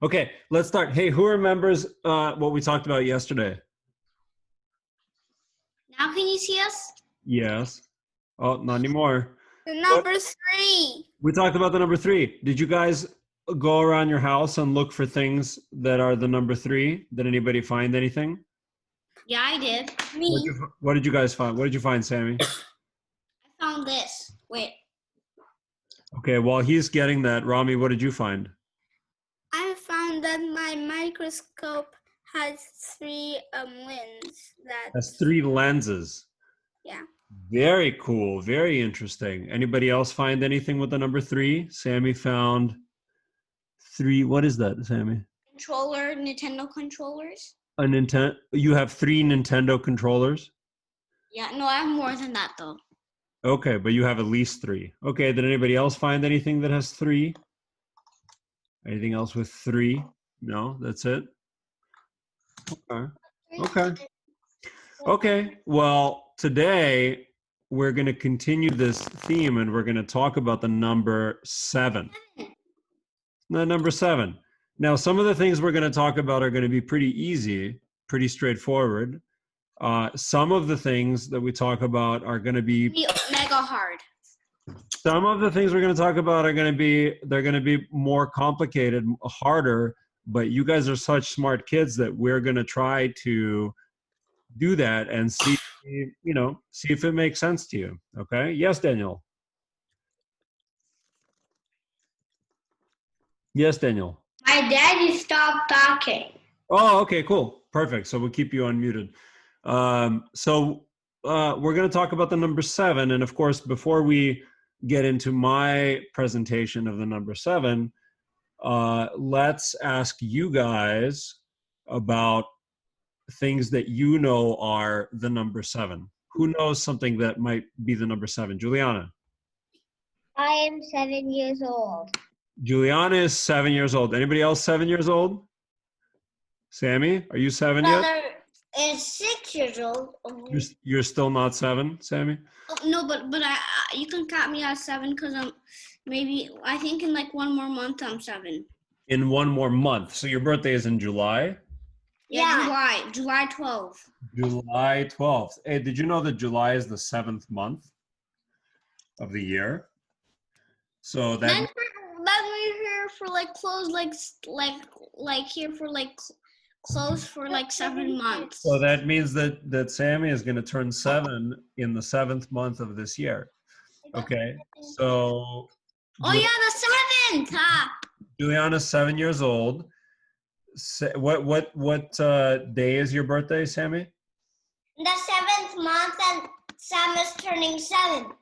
Okay, let's start. Hey, who remembers what we talked about yesterday? Now can you see us? Yes. Oh, not anymore. The What? number 3. We talked about the number 3. Did you guys go around your house and look for things that are the number 3? Did anybody find anything? Yeah, I did. Me. What did you guys find? What did you find, Sammy? I found this. Wait. Okay, while he's getting that, Rami, what did you find? I found that my microscope has 3 lens. That's 3 lenses. Yeah. Very cool. Very interesting. Anybody else find anything with the number 3? Sammy found 3. What is that, Sammy? Controller, Nintendo controllers. A Nintendo. You have 3 Nintendo controllers? Yeah, no, I have more than that though. Okay, but you have at least 3. Okay, did anybody else find anything that has 3? Anything else with 3? No, that's it? Okay. Okay. Okay, well, today we're going to continue this theme and we're going to talk about the number 7. The number 7. Now, some of the things we're going to talk about are going to be pretty easy, pretty straightforward. Some of the things that we talk about are going to be mega hard. Some of the things we're going to talk about are going to be more complicated, harder, but you guys are such smart kids that we're going to try to do that and see if it makes sense to you. Okay? Yes, Daniel. Yes, Daniel. My daddy stopped talking. Oh, okay, cool. Perfect. So we'll keep you unmuted. We're going to talk about the number 7. And of course, before we get into my presentation of the number 7, let's ask you guys about things that you know are the number 7. Who knows something that might be the number 7? Juliana. I am 7 years old. Juliana is 7 years old. Anybody else 7 years old? Sammy, are you 7 yet? Brother is 6 years old. You're still not 7, Sammy? Oh, no, but you can count me as 7 because I think in like 1 more month I'm 7. In 1 more month. So your birthday is in July? Yeah. July 12th. July 12th. Hey, did you know that July is the 7th month of the year? So that Then we're here for like close like here for like close for like 7 months. So that means that Sammy is going to turn 7 in the 7th month of this year. Okay. So Oh yeah, the 7th. Juliana's 7 years old. What day is your birthday, Sammy? The 7th month and Sam is turning 7.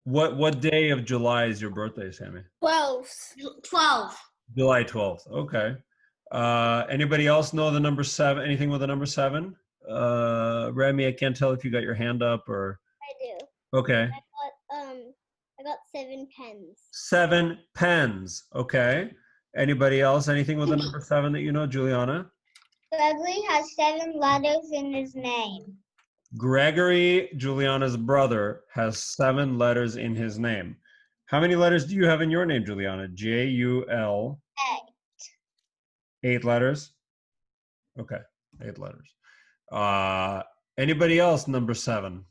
What day of July is your birthday, Sammy? 12th. July 12th. Okay. Anybody else know the number 7? Anything with the number 7? Remy, I can't tell if you got your hand up or. I do. Okay. I got 7 pens. 7 pens. Okay. Anybody else? Anything with the number 7 that you know, Juliana? Gregory has 7 letters in his name. Gregory, Juliana's brother, has 7 letters in his name. How many letters do you have in your name, Juliana? J-U-L. 8. 8 letters? Okay, 8 letters. Anybody else, number 7?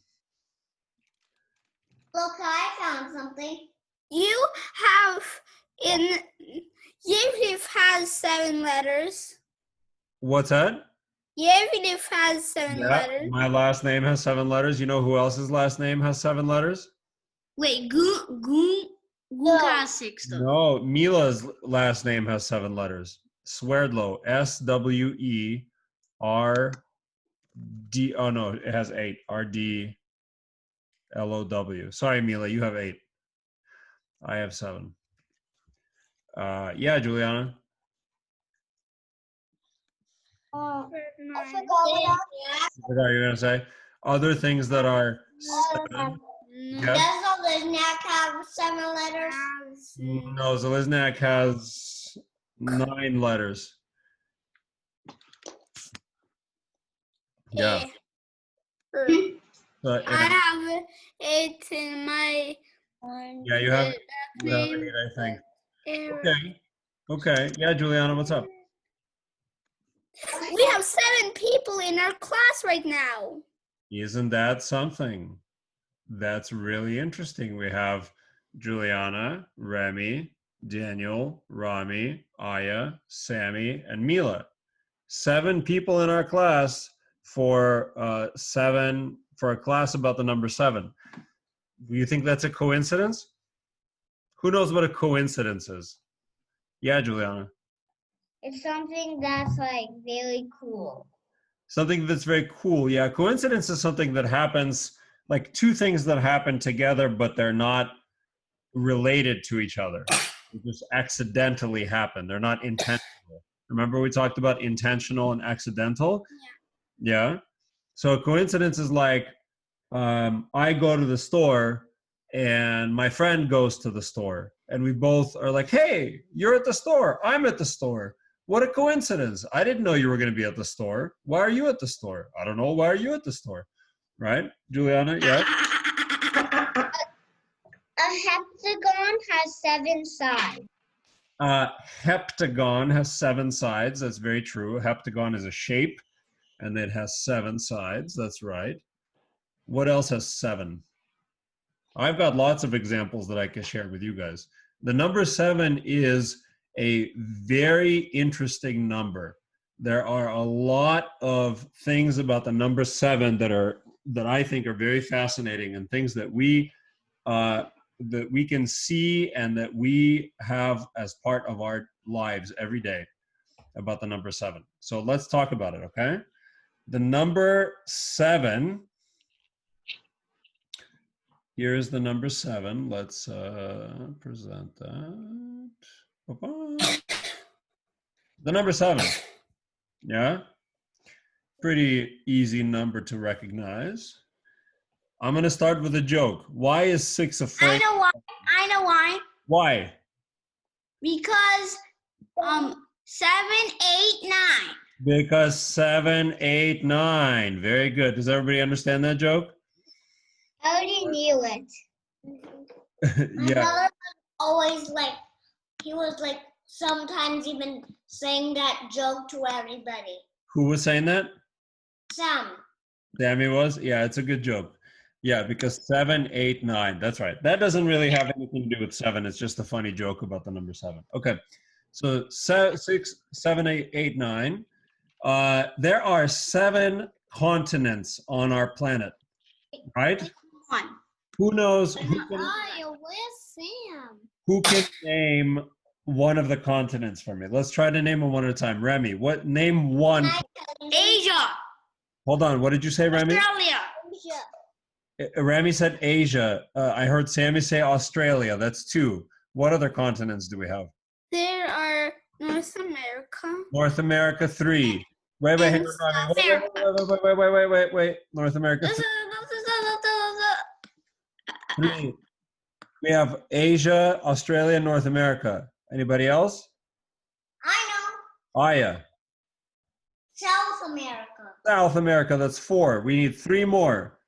Look, I found something. Yeviv has 7 letters. What's that? Yeviv has 7 letters. My last name has 7 letters. You know who else's last name has 7 letters? Wait, Gunka has 6 though. No, Mila's last name has 7 letters. Swerdlow, S-W-E-R-D. Oh no, it has 8. R-D-L-O-W. Sorry, Mila, you have 8. I have 7. Yeah, Juliana. I forgot What are you gonna say? Other things that are 7. Does the Liznak have 7 letters? No, Zeliznak has 9 letters. Yeah. I have 8 in my Yeah, you have 8, I think. Okay. Okay. Yeah, Juliana, what's up? We have 7 people in our class right now. Isn't that something? That's really interesting. We have Juliana, Remy, Daniel, Rami, Aya, Sammy, and Mila. 7 people in our class for a class about the number 7. Do you think that's a coincidence? Who knows what a coincidence is? Yeah, Juliana. It's something that's like very cool. Something that's very cool. Yeah, coincidence is something that happens, like 2 things that happen together, but they're not related to each other. They just accidentally happen. They're not intentional. Remember we talked about intentional and accidental? Yeah. So a coincidence is like I go to the store and my friend goes to the store and we both are like, hey, you're at the store. I'm at the store. What a coincidence. I didn't know you were going to be at the store. Why are you at the store? I don't know. Why are you at the store? Right? Juliana, yeah? A heptagon has 7 sides. Heptagon has 7 sides. That's very true. A heptagon is a shape and it has 7 sides. That's right. What else has 7? I've got lots of examples that I can share with you guys. The number 7 is a very interesting number. There are a lot of things about the number 7 that I think are very fascinating, and things that we can see and that we have as part of our lives every day about the number 7. So let's talk about it, okay? The number 7. Here's the number 7. Let's present that. The number 7. Yeah? Pretty easy number to recognize. I'm going to start with a joke. Why is 6 a frame? I know why. Why? Because 7, 8, 9. Because 7, 8, 9. Very good. Does everybody understand that joke? I already knew it. My Yeah. brother was always like, he was like sometimes even saying that joke to everybody. Who was saying that? Sam. Sammy was? Yeah, it's a good joke. Yeah, because 7, 8, 9. That's right. That doesn't really have anything to do with 7. It's just a funny joke about the number 7. Okay. So 6, 7, 8, 9. There are 7 continents on our planet, right? Who knows? Where's Sam? Who can name one of the continents for me? Let's try to name them one at a time. Remy, name one. Asia. Hold on. What did you say, Remy? Australia. Remy said Asia. I heard Sammy say Australia. That's 2. What other continents do we have? There are North America. North America, 3. Wait, And wait. North America, 3. We have Asia, Australia, North America. Anybody else? I know. Aya. South America. South America, that's 4. We need 3 more.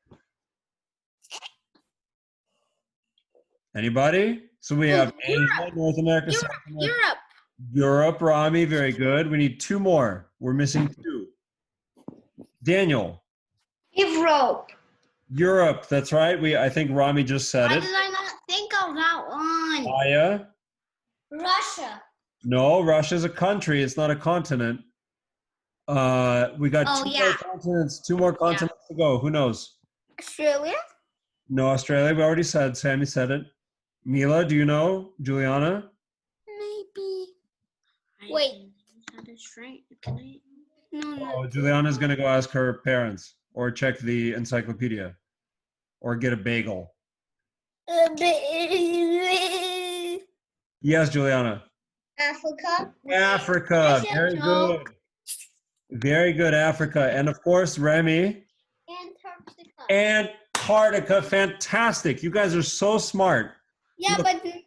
Anybody? So we have Asia, North America, South America. Europe, Rami, very good. We need 2 more. We're missing 2. Daniel. Europe, that's right. I think Rami just said Why it. did I not think of that one? Aya. Russia. No, Russia's a country. It's not a continent. We got 2 more continents. 2 more continents to go. Who knows? Australia? No, Australia. We already said. Sammy said it. Mila, do you know? Juliana? Maybe. Wait. Can I? No. Oh, Juliana's gonna go ask her parents, or check the encyclopedia, or get a bagel. Yes, Juliana. Africa. Africa. Very good. Very good, Africa. And of course, Remy. Antarctica. Antarctica. Fantastic. You guys are so smart. Yeah, but the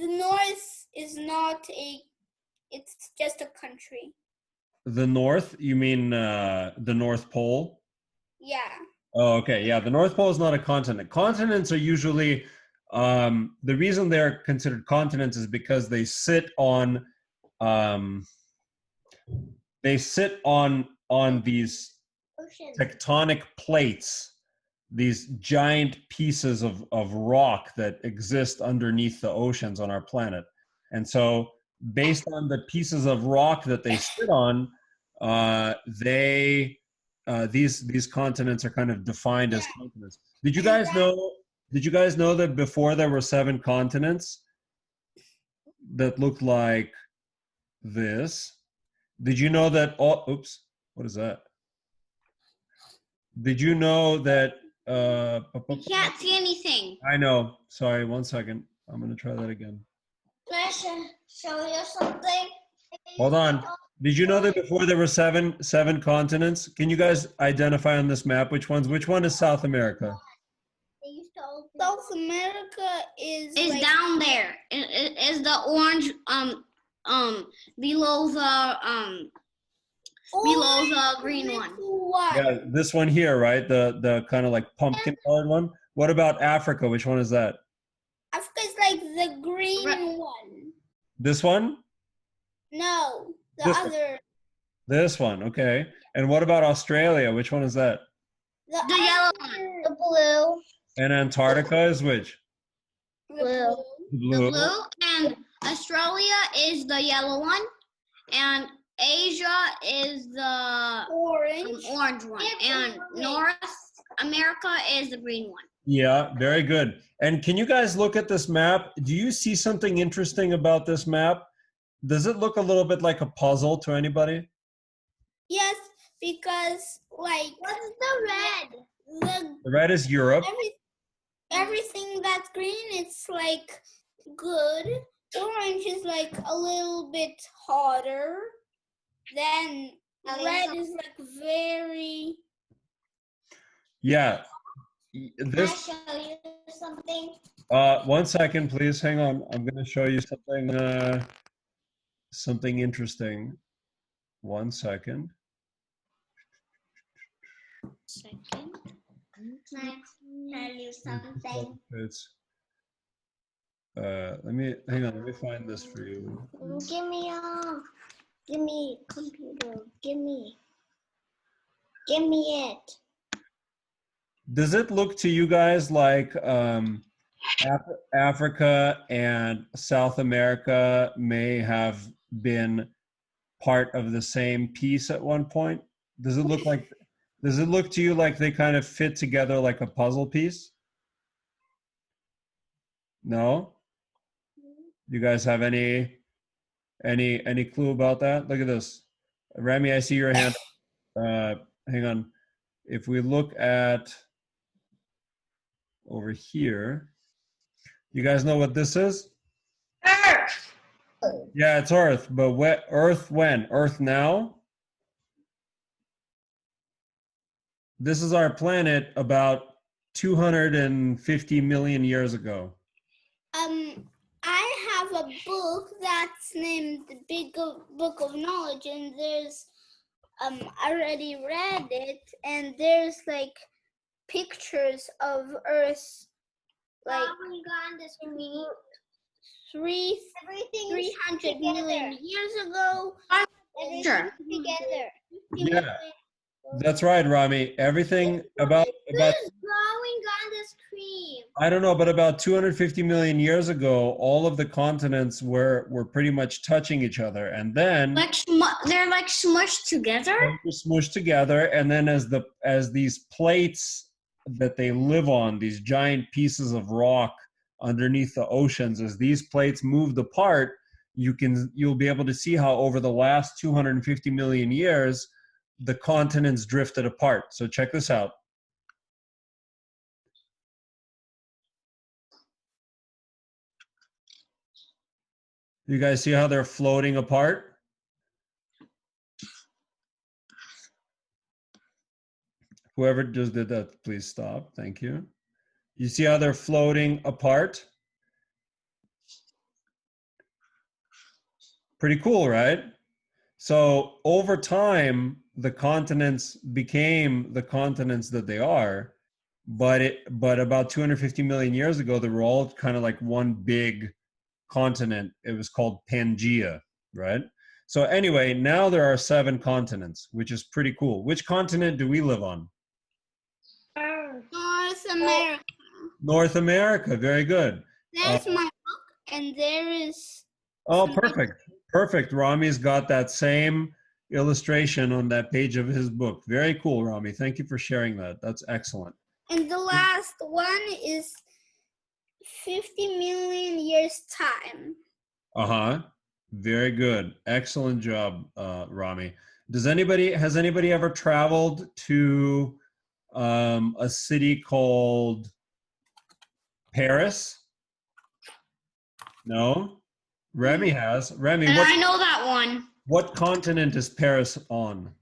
North is not it's just a country. The North? You mean the North Pole? Yeah. Oh, okay. Yeah, the North Pole is not a continent. Continents are usually, the reason they're considered continents is because they sit on they sit on these Ocean. tectonic plates, these giant pieces of rock that exist underneath the oceans on our planet. And so based on the pieces of rock that they sit on, these continents are kind of defined as continents. Did you guys know that before there were 7 continents that looked like this? Did you know that oops, what is that? Did you know that You can't see anything. I know. Sorry, 1 second. I'm gonna try that again. Can I show you something? Hold on. Did you know that before there were seven continents? Can you guys identify on this map which one is South America? South America is like, down there. It is the orange below the green one. Yeah, this one here, right? The kind of like pumpkin colored one. What about Africa? Which one is that? Africa is like the green one. This one? No, the This one. other. This one, okay. And what about Australia? Which one is that? The yellow one. The blue. And Antarctica is which? Blue. Blue. The blue, and Australia is the yellow one, and Asia is the orange one, and North America is the green one. Yeah, very good. And can you guys look at this map? Do you see something interesting about this map? Does it look a little bit like a puzzle to anybody? Yes, because like What's the red? The red is Europe. everything that's green, it's like good. Orange is like a little bit harder. Then red is like very. Yeah. Can This. I show you something? 1 second, please. Hang on. I'm going to show you something interesting. 1 second. Second. Can I tell you something? It's. Let me hang on. Let me find this for you. Give me computer. Give me it. Does it look to you guys like Africa and South America may have been part of the same piece at one point? Does it look to you like they kind of fit together like a puzzle piece? No? You guys have any clue about that? Look at this. Remy, I see your hand. Hang on. If we look at over here, you guys know what this is? Earth. Yeah, it's Earth, but Earth when? Earth now? This is our planet about 250 million years ago. I have a book that's named The Big Book of Knowledge, and there's I already read it, and there's like pictures of Earth, like Oh my God, this means 300 million years ago. Everything's together. Yeah, that's right, Rami. Everything about drawing on the screen. I don't know, but about 250 million years ago, all of the continents were pretty much touching each other, and then They're like smushed together. they were smooshed together, and then as these plates that they live on, these giant pieces of rock underneath the oceans, as these plates moved apart, you'll be able to see how over the last 250 million years the continents drifted apart. So check this out. You guys see how they're floating apart? Whoever just did that, please stop. Thank you. You see how they're floating apart? Pretty cool, right? So over time, the continents became the continents that they are, but about 250 million years ago, they were all kind of like one big continent. It was called Pangea. right? So anyway, now there are 7 continents, which is pretty cool. Which continent do we live on? North America. North America. Very good. There's my book, and there is. Oh, some perfect. Perfect. Rami's got that same illustration on that page of his book. Very cool, Rami. Thank you for sharing that. That's excellent. And the last one is 50 million years time. Uh-huh. Very good. Excellent job, Rami. Has anybody ever traveled to a city called Paris? No? Remy has. Remy, And I know that one. what continent is Paris on?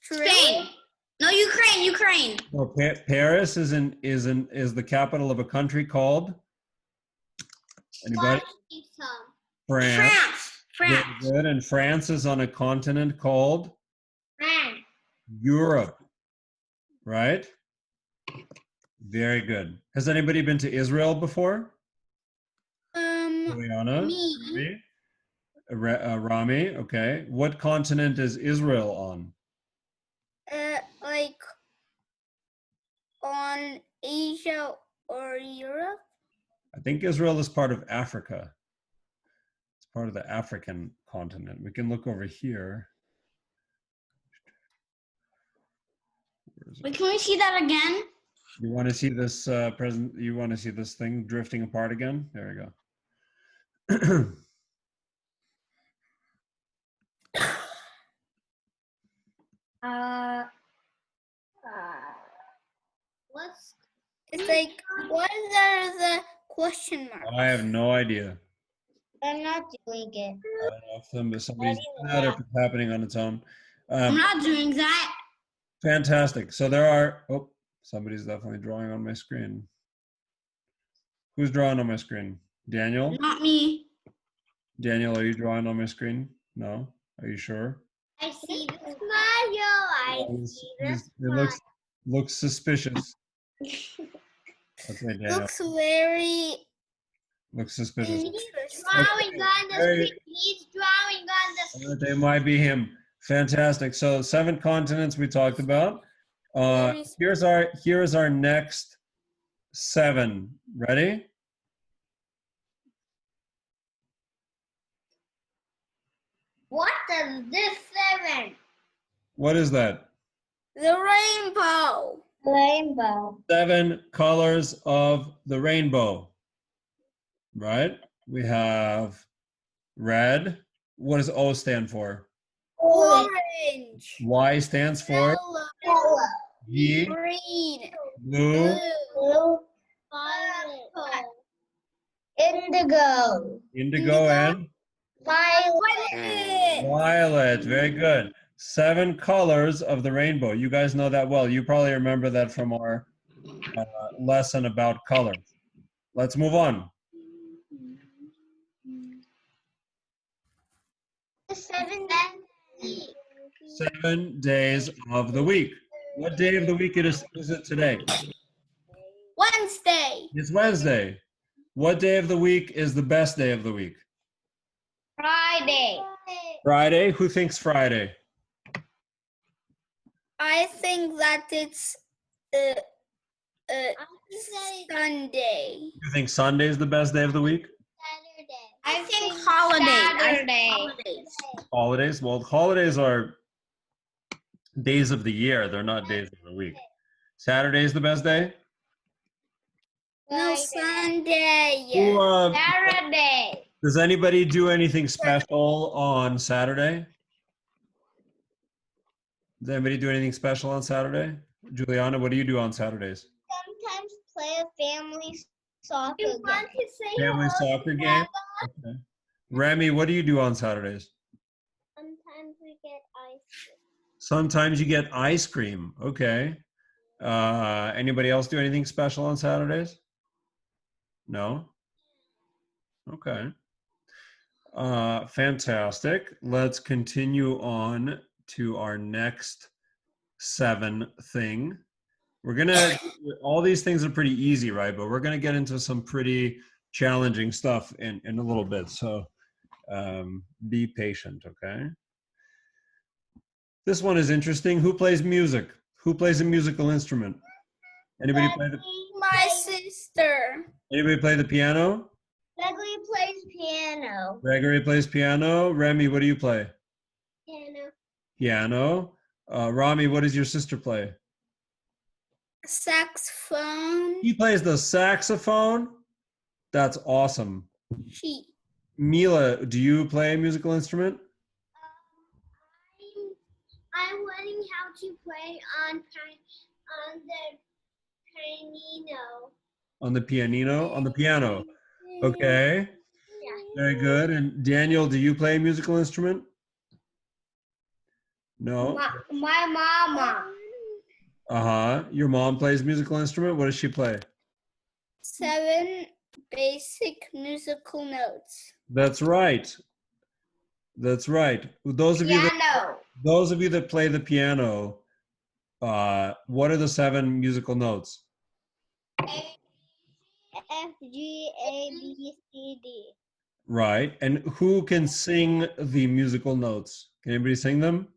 Spain. No, Ukraine. Well, Paris is the capital of a country called? Anybody? France. Very good. And France is on a continent called? France. Europe. Right? Very good. Has anybody been to Israel before? Juliana? Me. Rami? Okay. What continent is Israel on? Like on Asia or Europe? I think Israel is part of Africa. It's part of the African continent. We can look over here. Wait, can we see that again? You want to see this You want to see this thing drifting apart again? There we go. What's It's like, what are the question marks? I have no idea. I'm not doing it. I don't know if somebody's doing that or if it's happening on its own. I'm not doing that. Fantastic. So there are, oh, somebody's definitely drawing on my screen. Who's drawing on my screen? Daniel? Not me. Daniel, are you drawing on my screen? No? Are you sure? I see the smile. It looks suspicious. Okay, Daniel. Looks Looks suspicious. Drawing on the screen. He's drawing on the screen. They might be him. Fantastic. So 7 continents we talked about. Here's our next 7. Ready? What is this 7? What is that? The rainbow. Rainbow. 7 colors of the rainbow. Right? We have red. What does O stand for? Orange. Y stands for Yellow. G, Green. blue, Blue. Violet. Indigo. indigo, and Violet. violet. Very good. 7 colors of the rainbow. You guys know that well. You probably remember that from our lesson about colors. Let's move on. 7 7 days of the week. What day of the week is it today? Wednesday. It's Wednesday. What day of the week is the best day of the week? Friday. Friday? Who thinks Friday? I think that it's Sunday. You think Sunday is the best day of the week? I think holiday. Holidays? Well, holidays are days of the year. They're not days of the week. Saturday is the best day? No, Sunday. Who, Saturday. does anybody do anything special on Saturday? Does anybody do anything special on Saturday? Juliana, what do you do on Saturdays? Sometimes play a family soccer game. Family soccer game? Okay. Remy, what do you do on Saturdays? Sometimes we get ice cream. Sometimes you get ice cream. Okay. Anybody else do anything special on Saturdays? No? Okay. Fantastic. Let's continue on to our next 7 thing. We're gonna, all these things are pretty easy, right? But we're gonna get into some pretty challenging stuff in a little bit. So be patient, okay? This one is interesting. Who plays music? Who plays a musical instrument? Anybody play the My sister. Anybody play the piano? Gregory plays piano. Gregory plays piano. Remy, what do you play? Piano. Piano. Rami, what does your sister play? Saxophone. He plays the saxophone. That's awesome. She. Mila, do you play a musical instrument? I'm learning how to play on the pianino. On the pianino? On the piano. Okay. Yeah. Very good. And Daniel, do you play a musical instrument? No. My mama. Uh-huh. Your mom plays musical instrument? What does she play? 7 basic musical notes. That's right. That's right. Those of you that play the piano, what are the 7 musical notes? F, G, A, B, C, D. Right. And who can sing the musical notes? Can anybody sing them?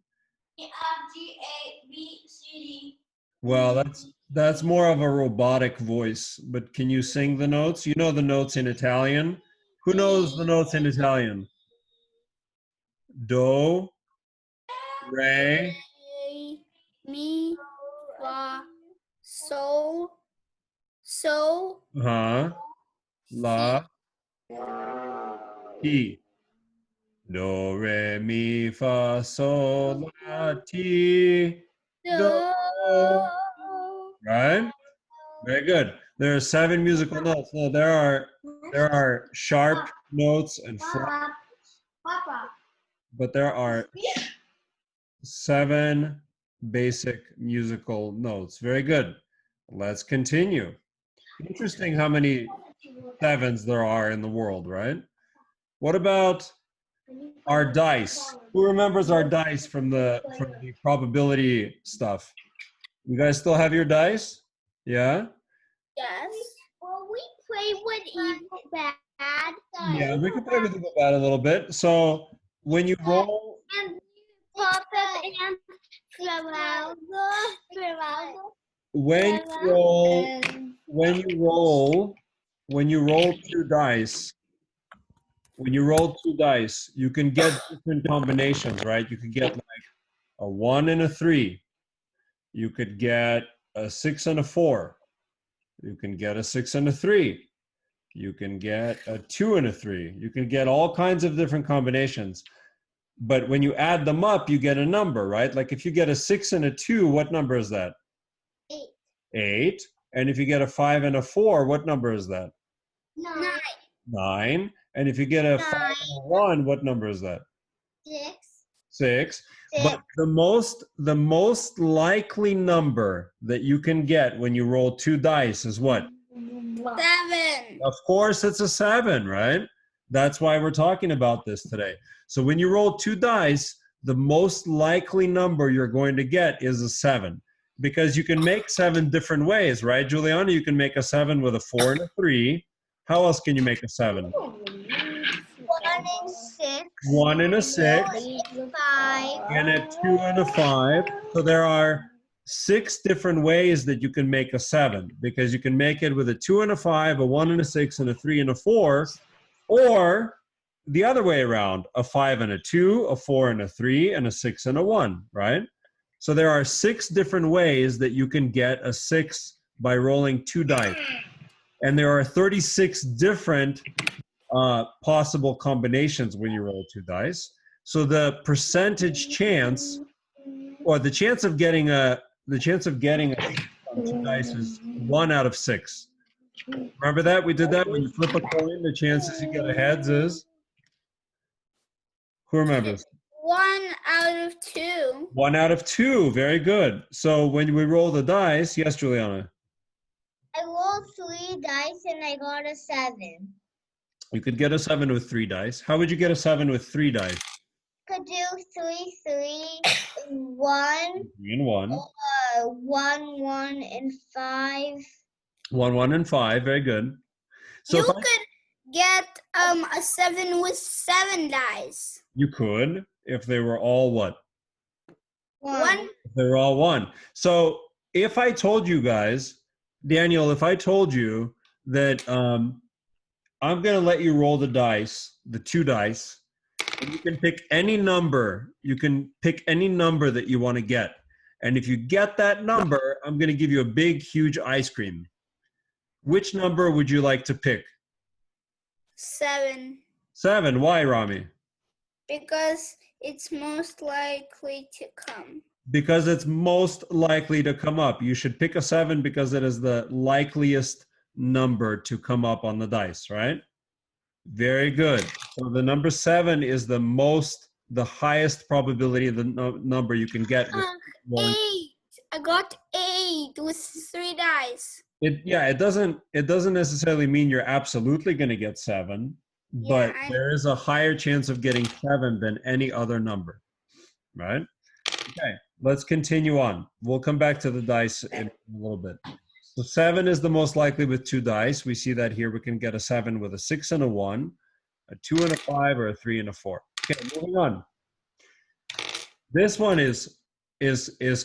F, G, A, B, C, D. Well, that's more of a robotic voice, but can you sing the notes? You know the notes in Italian? Who knows the notes in Italian? Do, re, A, mi, fa, sol, so, la, ti. Do, re, mi, fa, sol, la, ti, do. Right? Very good. There are 7 musical notes. No, there are sharp notes and flat, Papa. but there are 7 basic musical notes. Very good. Let's continue. Interesting how many 7s there are in the world, right? What about our dice? Who remembers our dice from the probability stuff? You guys still have your dice? Yeah? yes. Well, we play with evil bad. Yeah, we can play with that a little bit. So when you roll, And Papa and Ronaldo. when you roll 2 dice, you can get different combinations, right? You could get like a 1 and a 3. You could get a 6 and a 4. You can get a 6 and a 3. You can get a 2 and a 3. You can get all kinds of different combinations. But when you add them up, you get a number, right? Like if you get a 6 and a 2, what number is that? 8. 8. And if you get a 5 and a 4, what number is that? 9. 9. And if you get a 5 and a 1, what number is that? 6. 6. But the most likely number that you can get when you roll 2 dice is what? 7. Of course, it's a 7, right? That's why we're talking about this today. So when you roll 2 dice, the most likely number you're going to get is a 7, because you can make 7 different ways, right, Juliana? You can make a 7 with a 4 and a 3. How else can you make a 7? 1 and 6. 1 and a 6. 5. And a 2 and a 5. So there are 6 different ways that you can make a 7, because you can make it with a 2 and a 5, a 1 and a 6, and a 3 and a 4, or the other way around, a 5 and a 2, a 4 and a 3, and a 6 and a 1, right? So there are 6 different ways that you can get a 6 by rolling 2 dice. And there are 36 different possible combinations when you roll 2 dice. So the percentage chance, or the chance of getting a 6 on 2 dice is 1 out of 6. Remember that? We did that when you flip a coin, the chances you get a heads is? Who remembers? 1 out of 2. 1 out of 2. Very good. So when we roll the dice, yes, Juliana? I rolled 3 dice and I got a 7. You could get a 7 with 3 dice. How would you get a 7 with 3 dice? Could do 3, 3, and 1. 3 and 1. 1, 1, and 5. 1, 1, and 5. Very good. So get a 7 with 7 dice? You could if they were all what? 1. They're all one. So if I told you guys, Daniel, if I told you that I'm going to let you roll the dice, the 2 dice, and you can pick any number. You can pick any number that you want to get. And if you get that number, I'm going to give you a big, huge ice cream. Which number would you like to pick? 7. 7. Why, Rami? Because it's most likely to come. Because it's most likely to come up. You should pick a 7 because it is the likeliest number to come up on the dice, right? Very good. So the number 7 is the highest probability of the number you can get. 8. I got 8 with 3 dice. It doesn't necessarily mean you're absolutely going to get 7, but there is a higher chance of getting 7 than any other number, right? Okay, let's continue on. We'll come back to the dice in a little bit. So 7 is the most likely with 2 dice. We see that here. We can get a 7 with a 6 and a 1, a 2 and a 5, or a 3 and a 4. Okay, moving on. This one is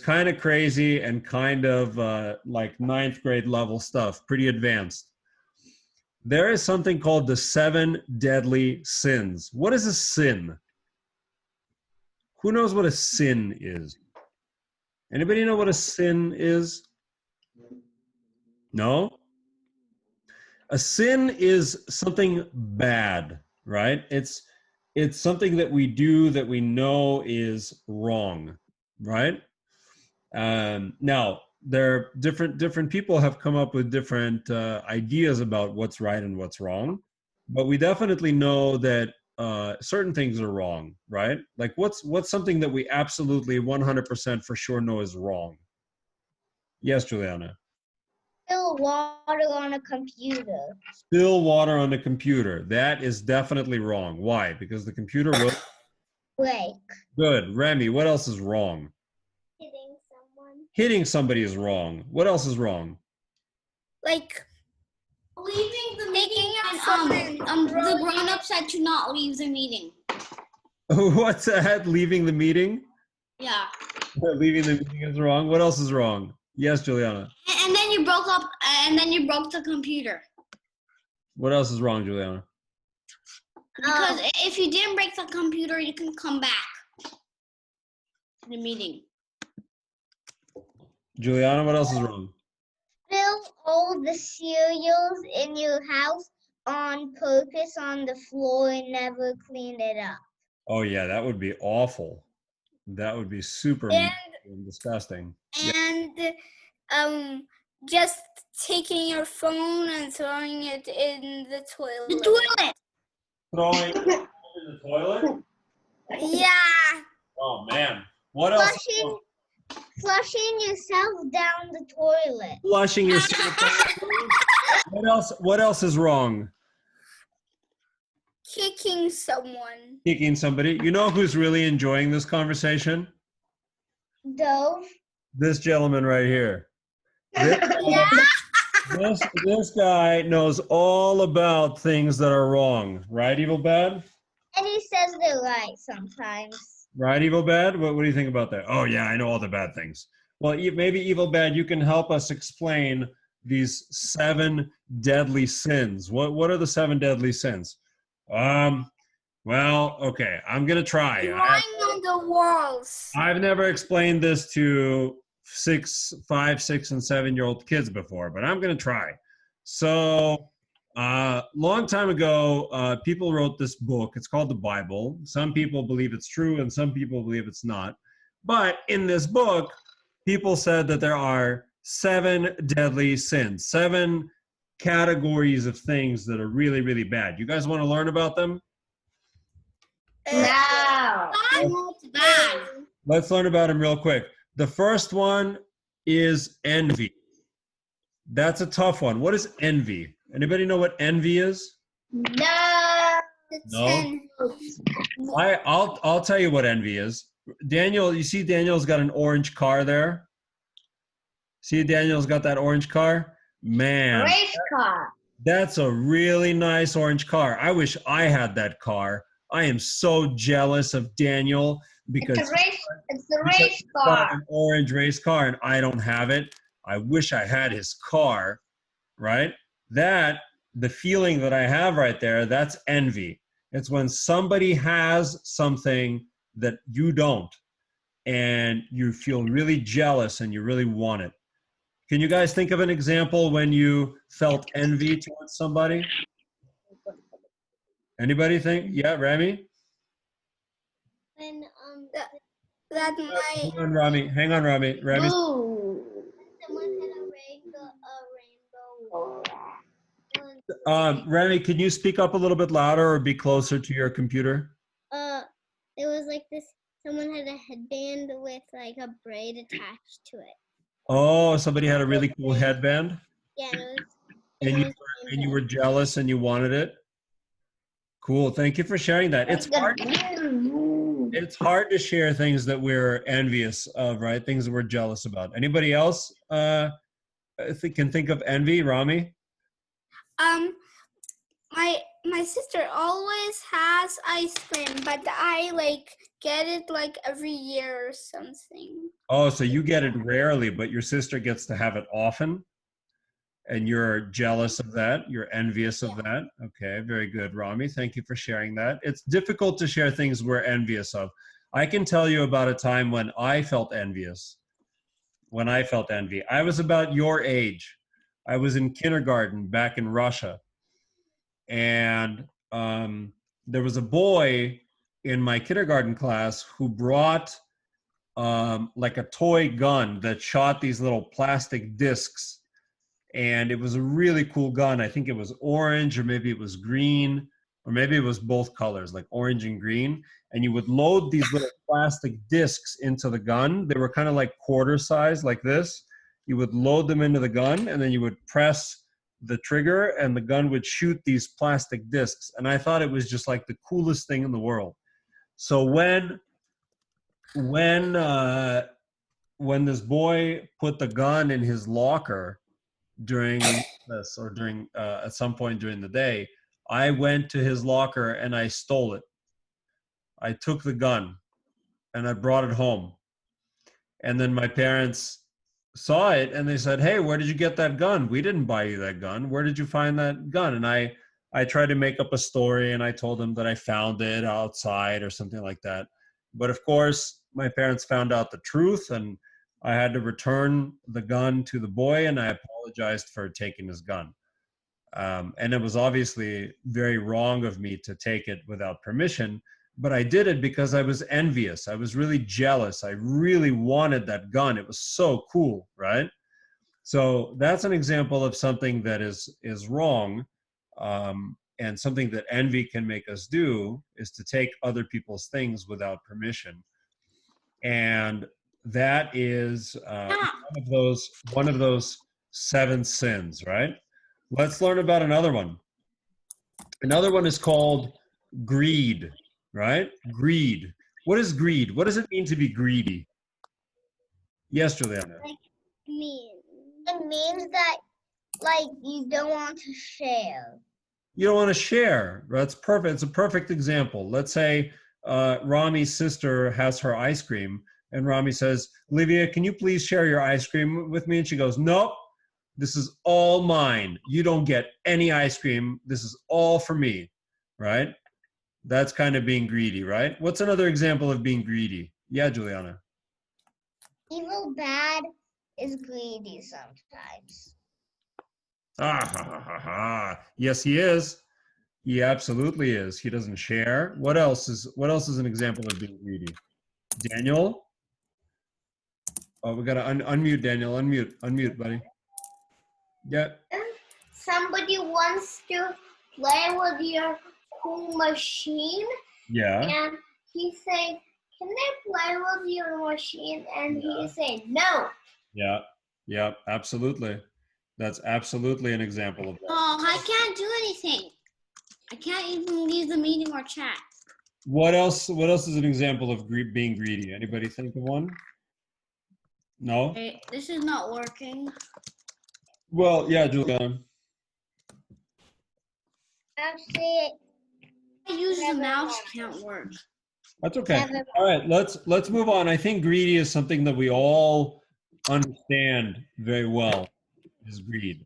kind of crazy and kind of like 9th grade level stuff, pretty advanced. There is something called the 7 deadly sins. What is a sin? Who knows what a sin is? Anybody know what a sin is? No? A sin is something bad, right? It's something that we do that we know is wrong, right? Now, there are different people have come up with different ideas about what's right and what's wrong, but we definitely know that certain things are wrong, right? Like what's something that we absolutely 100% for sure know is wrong? Yes, Juliana. Spill water on a computer. Spill water on the computer. That is definitely wrong. Why? Because the computer will Break. Good. Remy, what else is wrong? Hitting someone. Hitting somebody is wrong. What else is wrong? Like Leaving the taking meeting up the grown-up said to not leave the meeting. What's that? Leaving the meeting? Yeah. Leaving the meeting is wrong. What else is wrong? Yes, Juliana. And then you broke up, and then you broke the computer. What else is wrong, Juliana? Because if you didn't break the computer, you can come back to the meeting. Juliana, what else is wrong? Spill all the cereals in your house on purpose on the floor and never clean it up. Oh, yeah, that would be awful. That would be super and disgusting. And just taking your phone and throwing it in the toilet. The toilet. Throwing it in the toilet? Yeah. Oh, man. What else? Flushing yourself down the toilet. Flushing yourself down the toilet? What else is wrong? Kicking someone. Kicking somebody. You know who's really enjoying this conversation? Dove. This gentleman right here. This guy knows all about things that are wrong. Right, Evil Bad? And he says they're right sometimes. Right, Evil Bad? What do you think about that? Oh, yeah, I know all the bad things. Well, maybe Evil Bad, you can help us explain these 7 deadly sins. What are the 7 deadly sins? Well, okay, I'm going to try. Drawing on the walls. I've never explained this to 5, 6, and 7-year-old kids before, but I'm going to try. So, long time ago, people wrote this book. It's called the Bible. Some people believe it's true, and some people believe it's not. But in this book, people said that there are 7 deadly sins, 7 categories of things that are really, really bad. You guys want to learn about them? No. That's bad. Let's learn about them real quick. The first one is envy. That's a tough one. What is envy? Anybody know what envy is? No. No. I'll tell you what envy is. Daniel, you see Daniel's got an orange car there? See Daniel's got that orange car? Man. Race car. That's a really nice orange car. I wish I had that car. I am so jealous of Daniel because It's a he race got car. an orange race car and I don't have it. I wish I had his car, right? The feeling that I have right there, that's envy. It's when somebody has something that you don't and you feel really jealous and you really want it. Can you guys think of an example when you felt envy towards somebody? Anybody think? Yeah, Rami? When That my Hang on, Rami. Hang on, Rami. Rami. boo. someone had a rainbow. Rami, can you speak up a little bit louder or be closer to your computer? It was like this. Someone had a headband with like a braid attached to it. Oh, somebody had a really cool headband Yeah, and you and you were jealous and you wanted it. Cool. Thank you for sharing that. It's hard to share things that we're envious of, right? Things that we're jealous about. Anybody else can think of envy, Rami? My sister always has ice cream, but I like get it like every year or something. Oh, so you get it rarely, but your sister gets to have it often, and you're jealous of that. You're envious of that. Okay, very good, Rami. Thank you for sharing that. It's difficult to share things we're envious of. I can tell you about a time when I felt envious. When I felt envy, I was about your age. I was in kindergarten back in Russia, and there was a boy in my kindergarten class who brought like a toy gun that shot these little plastic discs, and it was a really cool gun. I think it was orange, or maybe it was green, or maybe it was both colors, like orange and green. And you would load these little plastic discs into the gun. They were kind of like quarter size, like this. You would load them into the gun, and then you would press the trigger, and the gun would shoot these plastic discs. And I thought it was just like the coolest thing in the world. So when uh, when this boy put the gun in his locker during this, or during at some point during the day, I went to his locker and I stole it. I took the gun and I brought it home. And then my parents saw it and they said, "Hey, where did you get that gun? We didn't buy you that gun. Where did you find that gun?" And I tried to make up a story and I told them that I found it outside or something like that. But of course, my parents found out the truth, and I had to return the gun to the boy, and I apologized for taking his gun. And it was obviously very wrong of me to take it without permission, but I did it because I was envious. I was really jealous. I really wanted that gun. It was so cool, right? So that's an example of something that is wrong, and something that envy can make us do is to take other people's things without permission. And that is one of those 7 sins, right? Let's learn about another one. Another one is called greed, right? Greed. What is greed? What does it mean to be greedy? Yes, Juliana. It means that like you don't want to share. You don't want to share. That's perfect. It's a perfect example. Let's say Rami's sister has her ice cream, and Rami says, "Olivia, can you please share your ice cream with me?" And she goes, "Nope, this is all mine. You don't get any ice cream. This is all for me," right? That's kind of being greedy, right? What's another example of being greedy? Yeah, Juliana. Evil bad is greedy sometimes. Ah, ha, ha, ha, ha. Yes, he is. He absolutely is. He doesn't share. What else is an example of being greedy? Daniel? Oh, we gotta unmute Daniel. Unmute, buddy. Yeah. Somebody wants to play with your cool machine, Yeah. and he say, "Can I play with your machine?" And he say, "No." Yeah. Yeah. Absolutely. That's absolutely an example of that. Oh, I can't do anything. I can't even leave the meeting or chat. What else? What else is an example of being greedy? Anybody think of one? No. Okay, this is not working. Well, yeah, Juliana. Actually, I use the Never mouse mind. can't work. That's okay. Never All right, let's move on. I think greedy is something that we all understand very well. Is greed.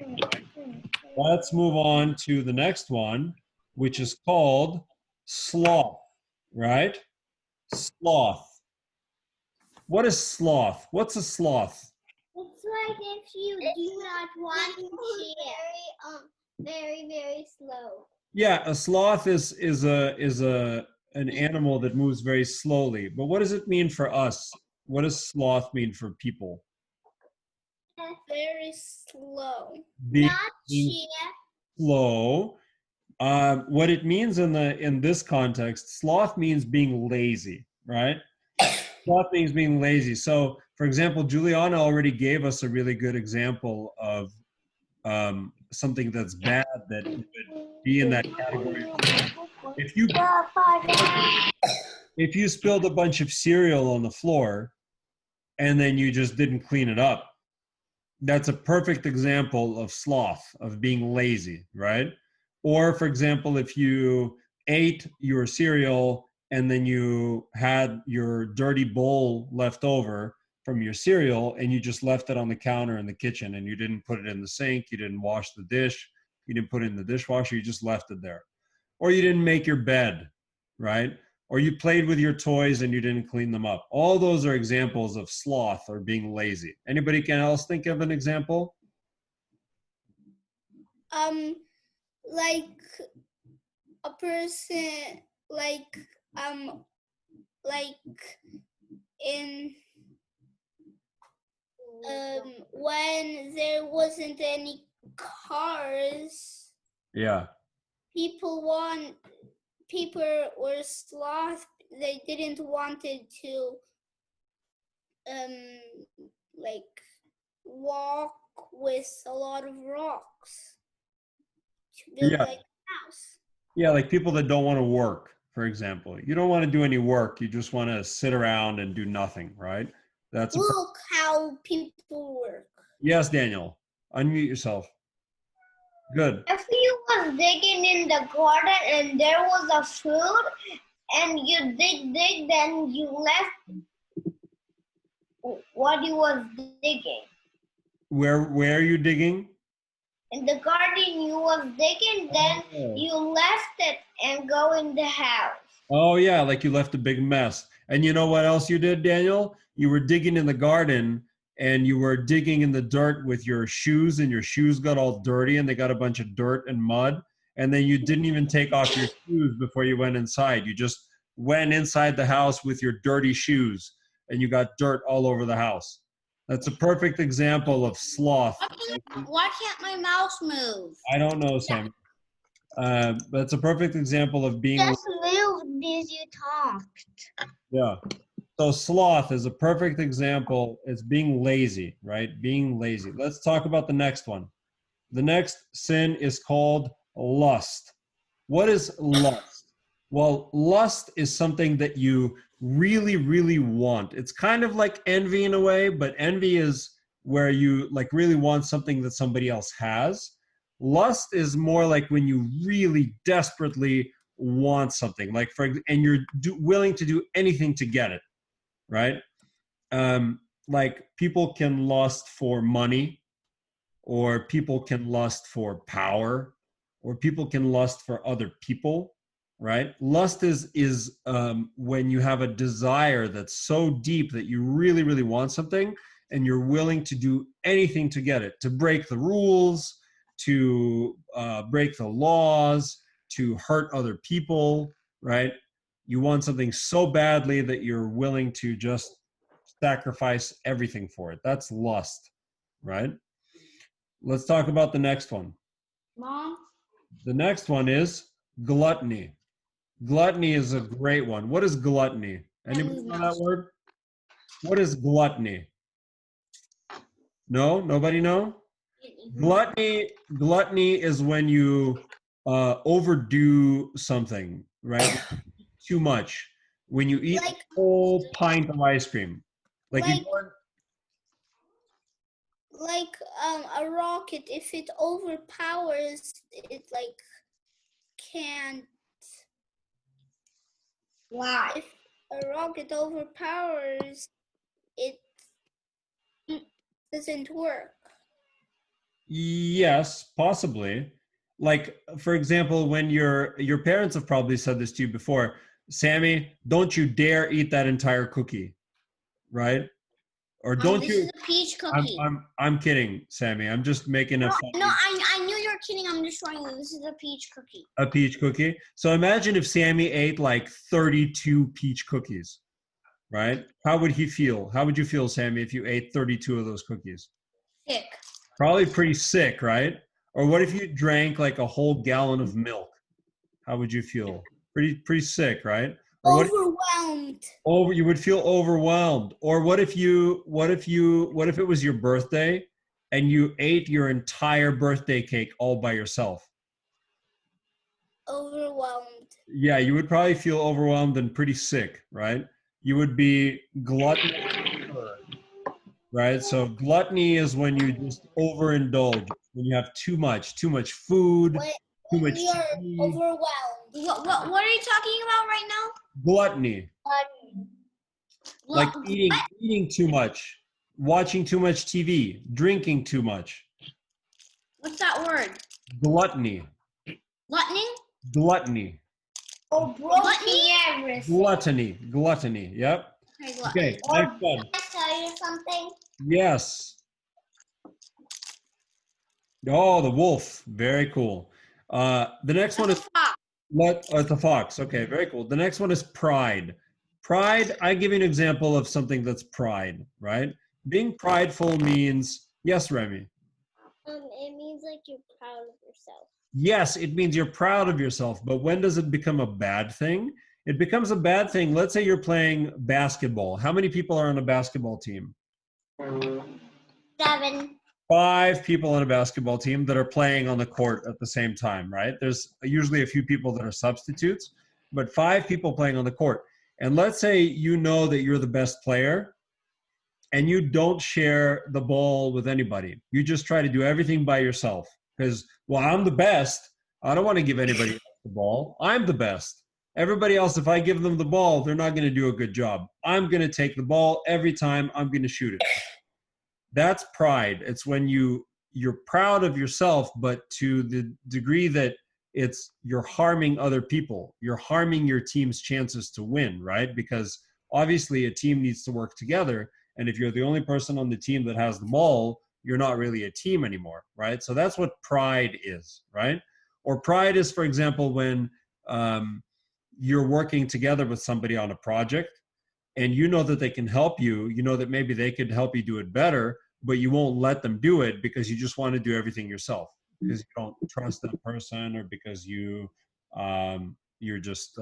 Let's move on to the next one, which is called sloth. Right? Sloth. What is sloth? What's a sloth? It's like if you do not want to very, very slow. Yeah, a sloth is an animal that moves very slowly. But what does it mean for us? What does sloth mean for people? Very slow. Being Not chia. slow. What it means in this context, sloth means being lazy, right? Sloth means being lazy. So, for example, Juliana already gave us a really good example of something that's bad that would be in that category. If you if you spilled a bunch of cereal on the floor and then you just didn't clean it up, that's a perfect example of sloth, of being lazy, right? Or, for example, if you ate your cereal and then you had your dirty bowl left over from your cereal and you just left it on the counter in the kitchen and you didn't put it in the sink, you didn't wash the dish, you didn't put it in the dishwasher, you just left it there. Or you didn't make your bed, right? Or you played with your toys and you didn't clean them up. All those are examples of sloth or being lazy. Anybody can else think of an example? Like a person, like in when there wasn't any cars, Yeah. people were sloth. They didn't wanted to like walk with a lot of rocks to build Yeah. like a house. Yeah, like people that don't want to work, for example. You don't want to do any work. You just want to sit around and do nothing, right? That's a Look how people work. yes, Daniel. Unmute yourself. Good. if you was digging in the garden and there was a food and you dig, then you left what you was digging. Where are you digging? In the garden you was digging, then you left it and go in the house. Oh yeah, like you left a big mess. And you know what else you did, Daniel? You were digging in the garden and you were digging in the dirt with your shoes and your shoes got all dirty and they got a bunch of dirt and mud. And then you didn't even take off your shoes before you went inside. You just went inside the house with your dirty shoes and you got dirt all over the house. That's a perfect example of sloth. Why can't my mouse move? I don't know, Sammy. That's a perfect example of being. Just moved as you talked. Yeah. So sloth is a perfect example. It's being lazy, right? Being lazy. Let's talk about the next one. The next sin is called lust. What is lust? Well, lust is something that you really, really want. It's kind of like envy in a way, but envy is where you like really want something that somebody else has. Lust is more like when you really desperately want something, like and you're willing to do anything to get it, right? Like people can lust for money, or people can lust for power, or people can lust for other people, right? Lust is when you have a desire that's so deep that you really, really want something and you're willing to do anything to get it, to break the rules, to break the laws, to hurt other people, right? You want something so badly that you're willing to just sacrifice everything for it. That's lust, right? Let's talk about the next one. Mom? The next one is gluttony. Gluttony is a great one. What is gluttony? Anybody know that word? What is gluttony? No? Nobody know? Gluttony is when you overdo something, right? Too much. When you eat a whole pint of ice cream. Like a rocket, if it overpowers it, like can't. Why? If a rocket overpowers, it doesn't work. Yes, possibly. Like, for example, when your parents have probably said this to you before, Sammy, don't you dare eat that entire cookie, right? Or don't This you? is a peach I'm cookie. I'm kidding, Sammy. I'm just making a funny, I knew you were kidding. I'm just showing you. This is a peach cookie. a peach cookie. So imagine if Sammy ate like 32 peach cookies, right? How would he feel? How would you feel, Sammy, if you ate 32 of those cookies? Sick. Probably pretty sick, right? Or what if you drank like a whole gallon of milk? How would you feel? Pretty sick, right? Or what Overwhelmed. you would feel overwhelmed. Or what if it was your birthday and you ate your entire birthday cake all by yourself? Overwhelmed. Yeah, you would probably feel overwhelmed and pretty sick, right? You would be gluttonous, right? So gluttony is when you just overindulge, when you have too much food, too much You're tea. overwhelmed. What are you talking about right now? Gluttony, like What? eating too much, watching too much TV, drinking too much. What's that word? Gluttony. Gluttony? Gluttony. Or broken everything. Gluttony. Yep. Okay, Or next one. can I tell you something? Yes. Oh, the wolf. Very cool. The next one is it's a fox. Okay, very cool. The next one is pride. Pride, I give you an example of something that's pride, right? Being prideful means, yes, Remy. It means like you're proud of yourself. Yes, it means you're proud of yourself, but when does it become a bad thing? It becomes a bad thing. Let's say you're playing basketball. How many people are on a basketball team? 7. 5 people on a basketball team that are playing on the court at the same time, right? There's usually a few people that are substitutes, but 5 people playing on the court. And let's say you know that you're the best player and you don't share the ball with anybody. You just try to do everything by yourself because, well, I'm the best. I don't want to give anybody else the ball. I'm the best. Everybody else, if I give them the ball, they're not going to do a good job. I'm going to take the ball every time. I'm going to shoot it. That's pride. It's when you're proud of yourself, but to the degree that you're harming other people. You're harming your team's chances to win, right? Because obviously a team needs to work together. And if you're the only person on the team that has the ball, you're not really a team anymore, right? So that's what pride is, right? Or pride is, for example, when you're working together with somebody on a project and you know that they can help you, you know that maybe they could help you do it better, but you won't let them do it because you just want to do everything yourself because you don't trust that person or because you're just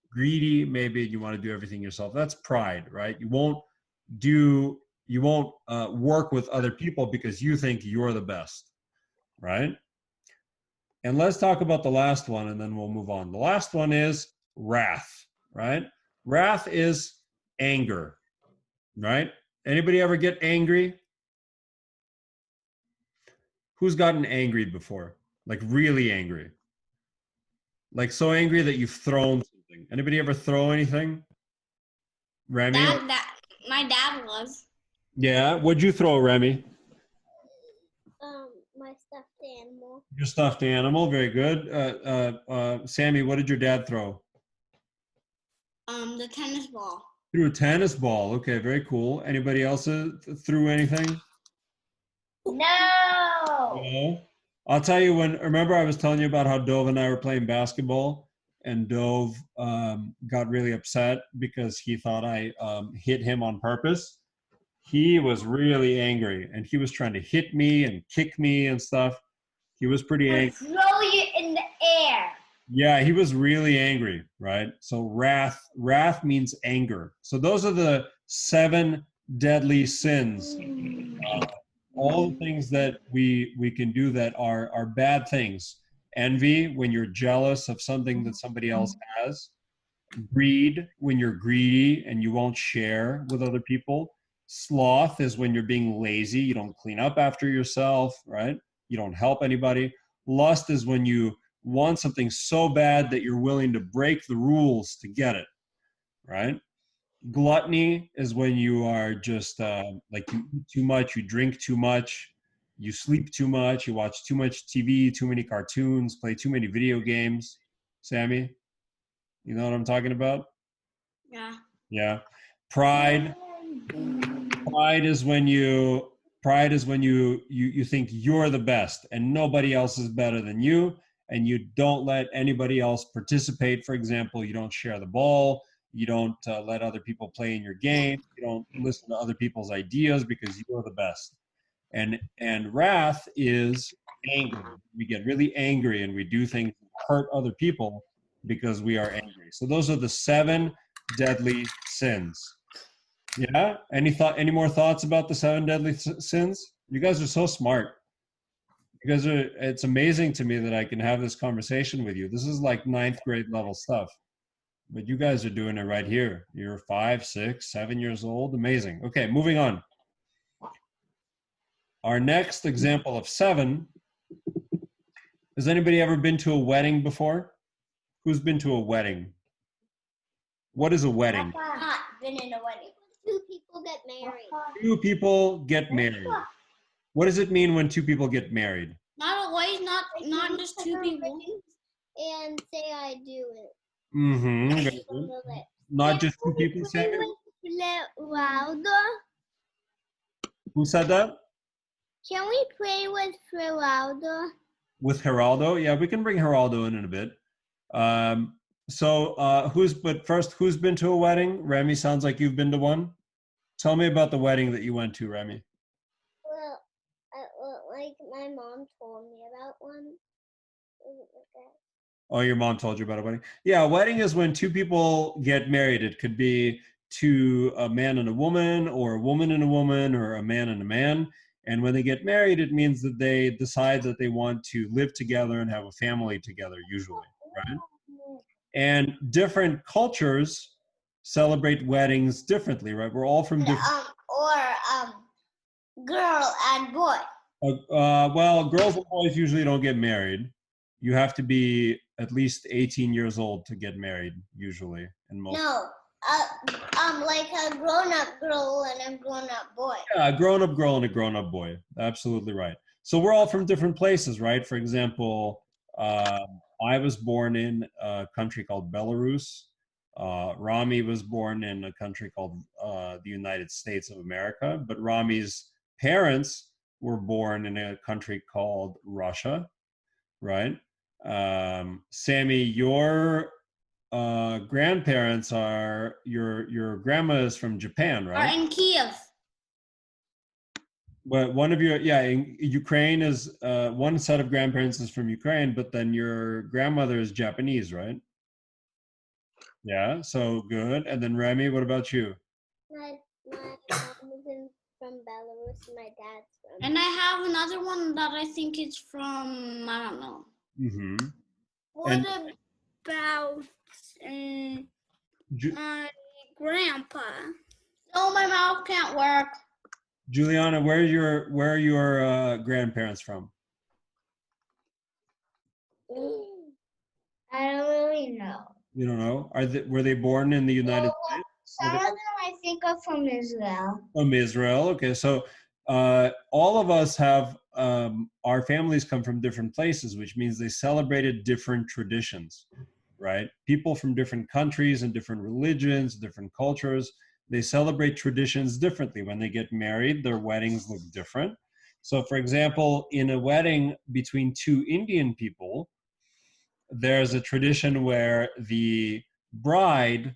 greedy maybe and you want to do everything yourself. That's pride, right? You won't work with other people because you think you're the best, right? And let's talk about the last one and then we'll move on. The last one is wrath, right? Wrath is anger, right? Anybody ever get angry? Who's gotten angry before? Like really angry? Like so angry that you've thrown something. Anybody ever throw anything? Remy? My dad was. Yeah, what'd you throw, Remy? My stuffed animal. Your stuffed animal, very good. Sammy, what did your dad throw? The tennis ball. Threw a tennis ball. Okay, very cool. Anybody else threw anything? No. No. I'll tell you remember I was telling you about how Dove and I were playing basketball and Dove got really upset because he thought I hit him on purpose. He was really angry and he was trying to hit me and kick me and stuff. He was pretty angry. Throw you in the air. Yeah, he was really angry, right? So wrath means anger. So those are the 7 deadly sins. All the things that we can do that are bad things. Envy, when you're jealous of something that somebody else has. Greed, when you're greedy and you won't share with other people. Sloth is when you're being lazy. You don't clean up after yourself, right? You don't help anybody. Lust is when you want something so bad that you're willing to break the rules to get it, right? Gluttony is when you are just like you eat too much, you drink too much, you sleep too much, you watch too much TV, too many cartoons, play too many video games. Sammy, you know what I'm talking about? Yeah. Yeah. Pride. Pride is when you you think you're the best and nobody else is better than you, and you don't let anybody else participate. For example, you don't share the ball, you don't let other people play in your game, you don't listen to other people's ideas because you're the best. And wrath is anger. We get really angry and we do things that hurt other people because we are angry. So those are the 7 deadly sins. Yeah. Any more thoughts about the 7 deadly sins? You guys are so smart. It's amazing to me that I can have this conversation with you. This is like 9th grade level stuff, but you guys are doing it right here. You're 5, 6, 7 years old. Amazing. Okay, moving on. Our next example of 7. Has anybody ever been to a wedding before? Who's been to a wedding? What is a wedding? Not been in a wedding. 2 people get married. 2 people get married. What does it mean when 2 people get married? Not always, not just 2 people. And say I do it. Mm-hmm. Not just 2 people say it? Who said that? Can we play with Geraldo? With Geraldo? Yeah, we can bring Geraldo in a bit. But first, who's been to a wedding? Remy, sounds like you've been to one. Tell me about the wedding that you went to, Remy. Well, like my mom told me about one. Oh, your mom told you about a wedding? Yeah, a wedding is when 2 people get married. It could be to a man and a woman, or a woman and a woman, or a man and a man. And when they get married, it means that they decide that they want to live together and have a family together, usually, right? And different cultures celebrate weddings differently, right? We're all from different... Girl and boy. Well, girls and boys usually don't get married. You have to be at least 18 years old to get married, usually. In most. No, like a grown-up girl and a grown-up boy. Yeah, a grown-up girl and a grown-up boy. Absolutely right. So we're all from different places, right? For example, I was born in a country called Belarus. Rami was born in a country called the United States of America, but Rami's parents were born in a country called Russia, right? Sammy, your grandparents are, your grandma is from Japan, right? Are in Kiev. But one of your, in Ukraine is, one set of grandparents is from Ukraine, but then your grandmother is Japanese, right? Yeah, so good. And then Remy, what about you? My mom is from Belarus, my dad's from... And I have another one that I think is from, I don't know. Mm-hmm. What about my grandpa? No, my mouth can't work. Juliana, where are your grandparents from? I don't really know. You don't know? Were they born in the United States? Some of them I think are from Israel. From Israel. Okay, so all of us have, our families come from different places, which means they celebrated different traditions, right? People from different countries and different religions, different cultures, they celebrate traditions differently. When they get married, their weddings look different. So for example, in a wedding between 2 Indian people, there's a tradition where the bride,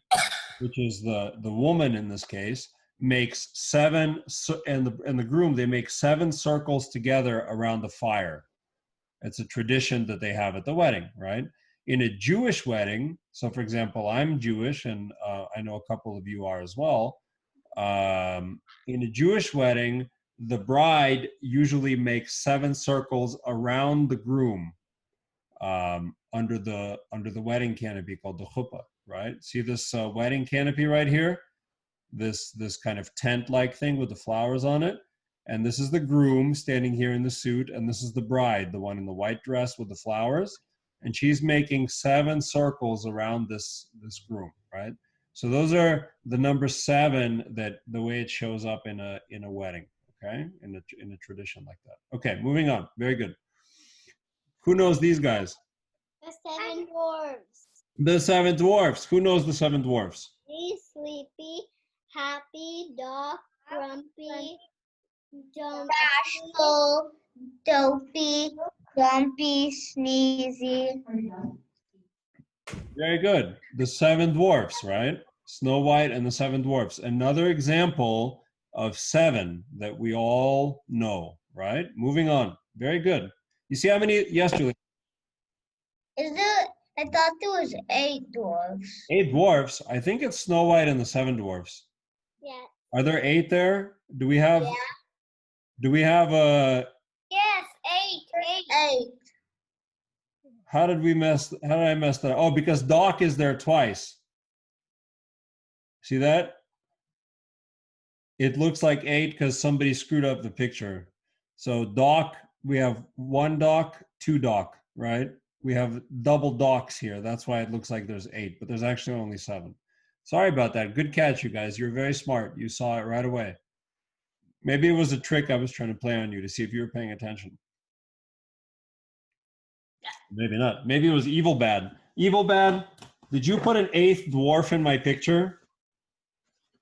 which is the woman in this case, makes 7, and the groom, they make 7 circles together around the fire. It's a tradition that they have at the wedding, right? In a Jewish wedding, so for example, I'm Jewish, and I know a couple of you are as well. In a Jewish wedding, the bride usually makes 7 circles around the groom, under the wedding canopy called the chuppah, right? See this wedding canopy right here? This kind of tent-like thing with the flowers on it. And this is the groom standing here in the suit, and this is the bride, the one in the white dress with the flowers. and she's making 7 circles around this room, right? So those are the number 7 that the way it shows up in a wedding, okay? In a tradition like that. Okay, moving on. Very good. Who knows these guys? The 7 dwarves. The 7 dwarfs. Who knows the 7 dwarfs? Sleepy, happy, dark, grumpy, jumpy, Bashful, dopey, grumpy, sneezy. Very good. The 7 dwarfs, right? Snow White and the 7 dwarfs. Another example of 7 that we all know, right? Moving on. Very good. You see how many? Yes, Julie. I thought there was 8 dwarfs. 8 dwarfs. I think it's Snow White and the 7 dwarfs. Yeah. Are there 8 there? Do we have? Yeah. Do we have a? Yes, 8. How did I mess that up? Oh, because Doc is there twice. See that? It looks like 8 because somebody screwed up the picture. So Doc, we have 1 Doc, 2 Doc, right? We have double Docs here. That's why it looks like there's 8, but there's actually only 7. Sorry about that. Good catch, you guys. You're very smart. You saw it right away. Maybe it was a trick I was trying to play on you to see if you were paying attention. Maybe not. Maybe it was Evil Bad. Evil Bad, did you put an 8th dwarf in my picture?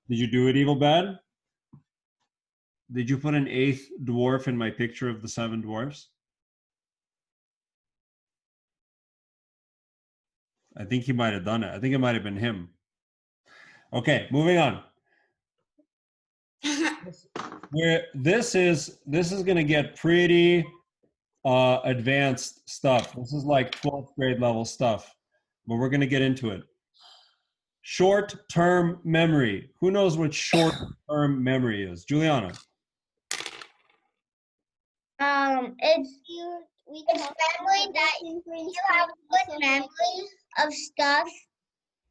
Did you do it, Evil Bad? Did you put an 8th dwarf in my picture of the 7 dwarfs? I think he might have done it. I think it might have been him. Okay, moving on. This is going to get pretty advanced stuff. This is like 12th grade level stuff, but we're going to get into it. Short-term memory. Who knows what short-term memory is? Juliana. It's memory that you have good memories of stuff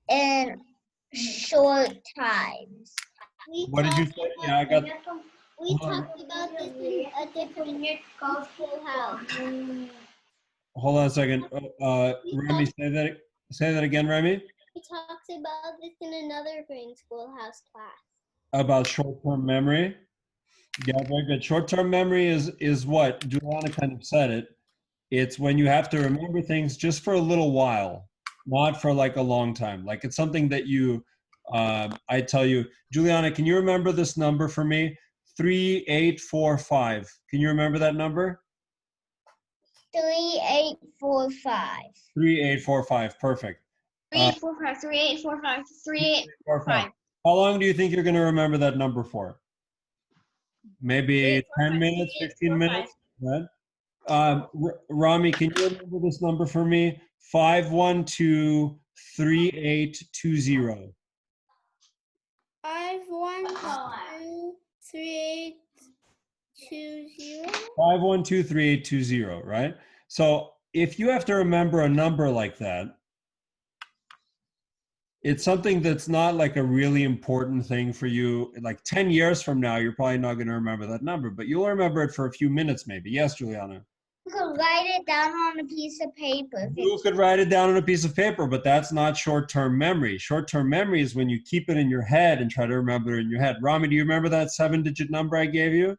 in short times. What did you say? Yeah, I got. We talked about this in a different Schoolhouse. Hold on a second. Remy, say that again, Remy. We talked about this in another grade Schoolhouse class. About short-term memory. Yeah, very good. Short-term memory is what Juliana kind of said it. It's when you have to remember things just for a little while, not for like a long time. Like it's something that you, I tell you, Juliana, can you remember this number for me? 3845. Can you remember that number? 3845. 3845. Perfect. 3845. 3845. 3845. How long do you think you're going to remember that number for? Maybe 10 minutes, 15 minutes? Right? Rami, can you remember this number for me? 5123820. 5123820. 5123820, right? So if you have to remember a number like that, it's something that's not like a really important thing for you. Like 10 years from now, you're probably not going to remember that number, but you'll remember it for a few minutes maybe. Yes, Juliana? You could write it down on a piece of paper. You could write it down on a piece of paper, but that's not short-term memory. Short-term memory is when you keep it in your head and try to remember it in your head. Rami, do you remember that 7-digit number I gave you?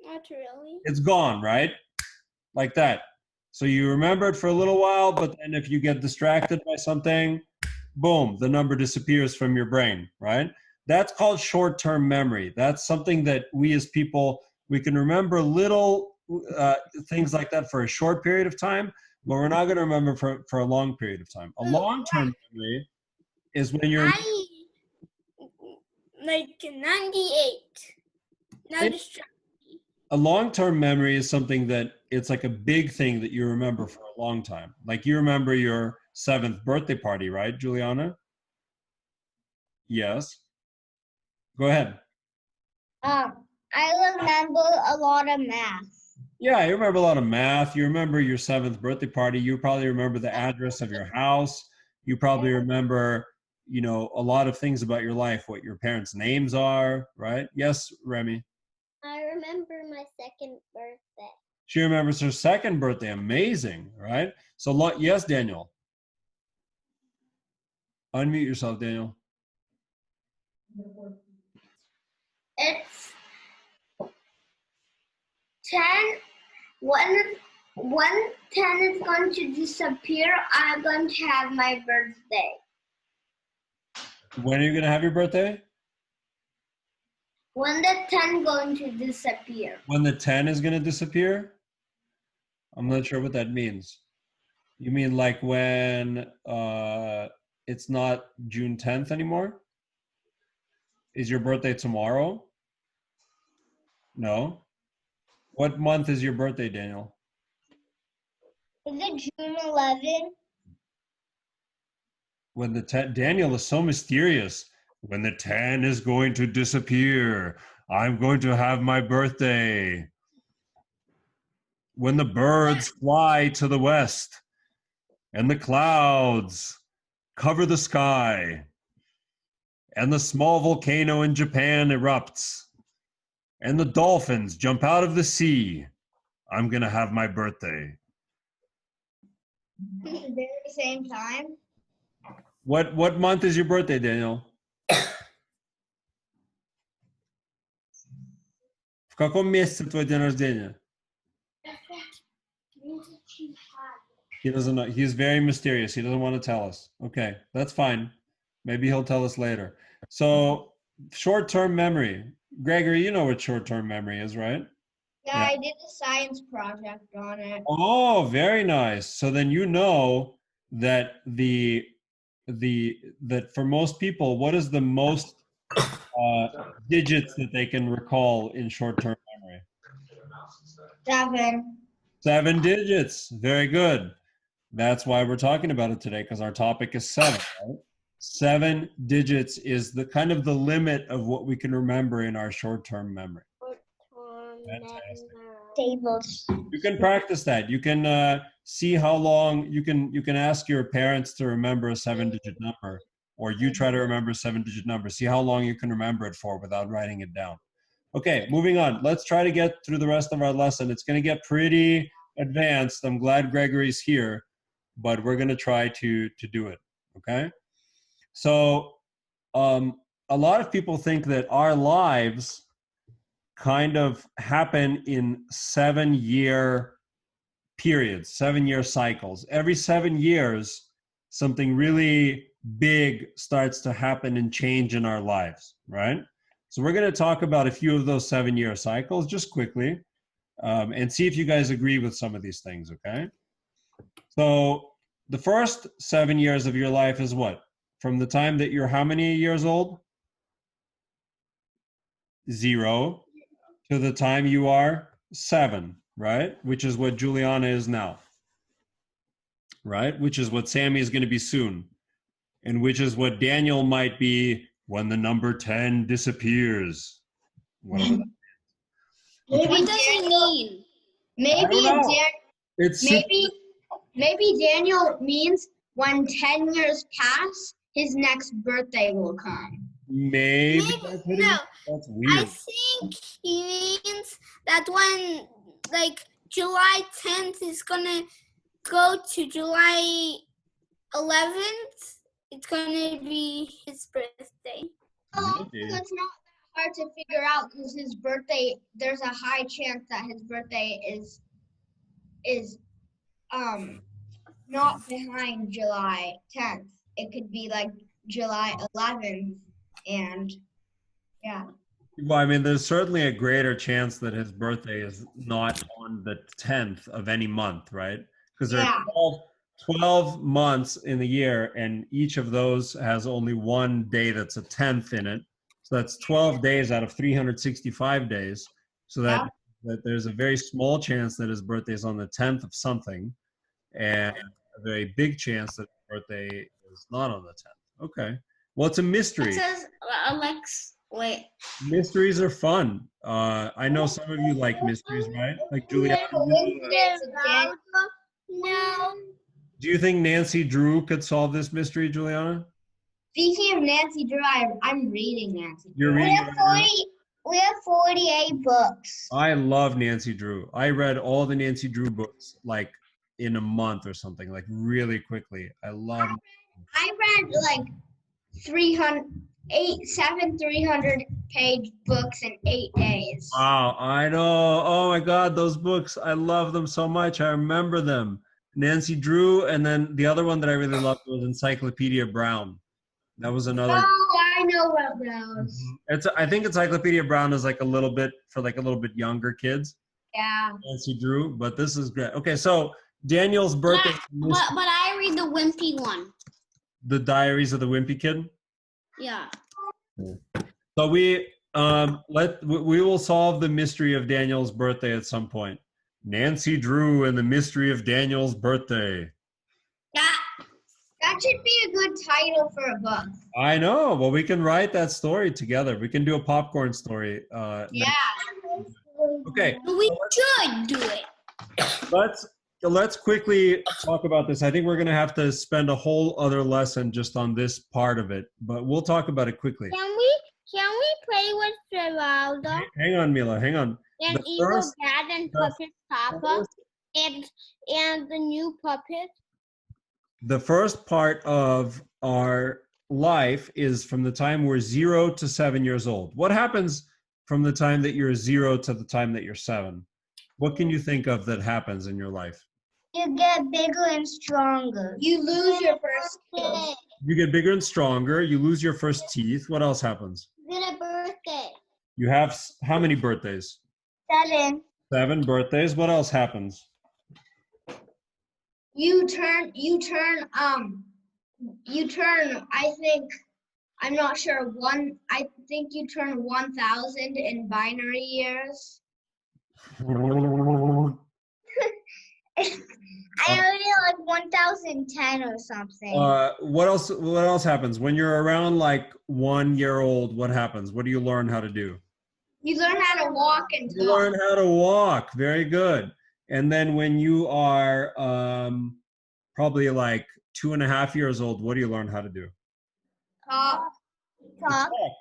Not really. It's gone, right? Like that. So you remember it for a little while, but then if you get distracted by something, boom, the number disappears from your brain, right? That's called short-term memory. That's something that we as people, we can remember little things like that for a short period of time, but we're not going to remember for a long period of time. A long-term memory is when you're... Like 98. Now distract me. A long-term memory is something that it's like a big thing that you remember for a long time. Like you remember your 7th birthday party, right, Juliana? Yes. Go ahead. I remember a lot of math. Yeah, you remember a lot of math. You remember your 7th birthday party. You probably remember the address of your house. You probably remember, you know, a lot of things about your life, what your parents' names are, right? Yes, Remy? I remember my 2nd birthday. She remembers her second birthday. Amazing, right? So, yes, Daniel. Unmute yourself, Daniel. It's 10. When 10 is going to disappear, I'm going to have my birthday. When are you going to have your birthday? When the 10 going to disappear. When the 10 is going to disappear? I'm not sure what that means. You mean like when it's not June 10th anymore? Is your birthday tomorrow? No. What month is your birthday, Daniel? Is it June 11? When the 10, Daniel is so mysterious. When the 10 is going to disappear, I'm going to have my birthday. When the birds fly to the west and the clouds cover the sky and the small volcano in Japan erupts and the dolphins jump out of the sea, I'm going to have my birthday. Is it at the same time? What month is your birthday, Daniel? В каком месяце твой день рождения? He doesn't know. He's very mysterious. He doesn't want to tell us. Okay, that's fine. Maybe he'll tell us later. So, short-term memory. Gregory, you know what short-term memory is, right? Yeah, I did a science project on it. Oh, very nice. So then you know that that for most people, what is the most digits that they can recall in short-term memory? 7. 7 digits. Very good. That's why we're talking about it today, because our topic is 7. Right? 7 digits is the kind of the limit of what we can remember in our short-term memory. Fantastic. Tables. You can practice that. You can see how long you can ask your parents to remember a 7-digit number, or you try to remember a 7-digit number. See how long you can remember it for without writing it down. Okay, moving on. Let's try to get through the rest of our lesson. It's going to get pretty advanced. I'm glad Gregory's here, but we're going to try to do it. Okay. So a lot of people think that our lives kind of happen in 7-year periods, 7-year cycles. Every 7 years, something really big starts to happen and change in our lives, right? So we're going to talk about a few of those 7-year cycles just quickly and see if you guys agree with some of these things, okay? So the first 7 years of your life is what? From the time that you're how many years old? 0 to the time you are 7, right? Which is what Juliana is now, right? Which is what Sammy is going to be soon, and which is what Daniel might be when the number 10 disappears. Whatever that What does he mean? Maybe Daniel means when 10 years pass, his next birthday will come. Maybe No, that's weird. I think he means that when like July 10th is gonna go to July 11th, it's gonna be his birthday. Oh, that's not hard to figure out because his birthday, there's a high chance that his birthday is not behind July 10th. It could be like July 11th, and yeah. Well, I mean, there's certainly a greater chance that his birthday is not on the 10th of any month, right? Because there are 12 months in the year, and each of those has only one day that's a 10th in it. So that's 12 days out of 365 days. So that there's a very small chance that his birthday is on the 10th of something, and a very big chance that his birthday is not on the 10th. Okay. Well, it's a mystery. It says Alex. Wait. Mysteries are fun. I know some of you like mysteries, right? Like Julia. No. Do you think Nancy Drew could solve this mystery, Juliana? Speaking of Nancy Drew, I'm reading Nancy Drew. You're reading. We have 48 books. I love Nancy Drew. I read all the Nancy Drew books like in a month or something, like really quickly. I love. I read like 300-page books in 8 days. Wow, I know. Oh my God, those books. I love them so much. I remember them. Nancy Drew, and then the other one that I really loved was Encyclopedia Brown. That was another. Oh, I know about those. I think Encyclopedia Brown is like a little bit for like a little bit younger kids. Yeah. Nancy Drew, but this is great. Okay, so Daniel's birthday. But I read the Wimpy one. The Diaries of the Wimpy Kid. Yeah. So we will solve the mystery of Daniel's birthday at some point. Nancy Drew and the mystery of Daniel's birthday. That should be a good title for a book. I know. Well, we can write that story together. We can do a popcorn story. Yeah. Okay. We should do it. Let's quickly talk about this. I think we're going to have to spend a whole other lesson just on this part of it, but we'll talk about it quickly. Can we play with Geraldo Hang on, Mila. Hang on. and Evil Dad and Puppet Papa and the new puppet? The first part of our life is from the time we're 0 to 7 years old. What happens from the time that you're 0 to the time that you're 7? What can you think of that happens in your life? You get bigger and stronger. You lose your first teeth. You get bigger and stronger. You lose your first teeth. What else happens? Get a birthday. You have how many birthdays? 7. 7 birthdays. What else happens? You turn, I think, I'm not sure, I think you turn 1,000 in binary years. I already like 1,010 or something. What else happens? When you're around like 1 year old, what happens? What do you learn how to do? You learn how to walk and talk. You learn how to walk. Very good. And then when you are probably like 2.5 years old, what do you learn how to do? Talk.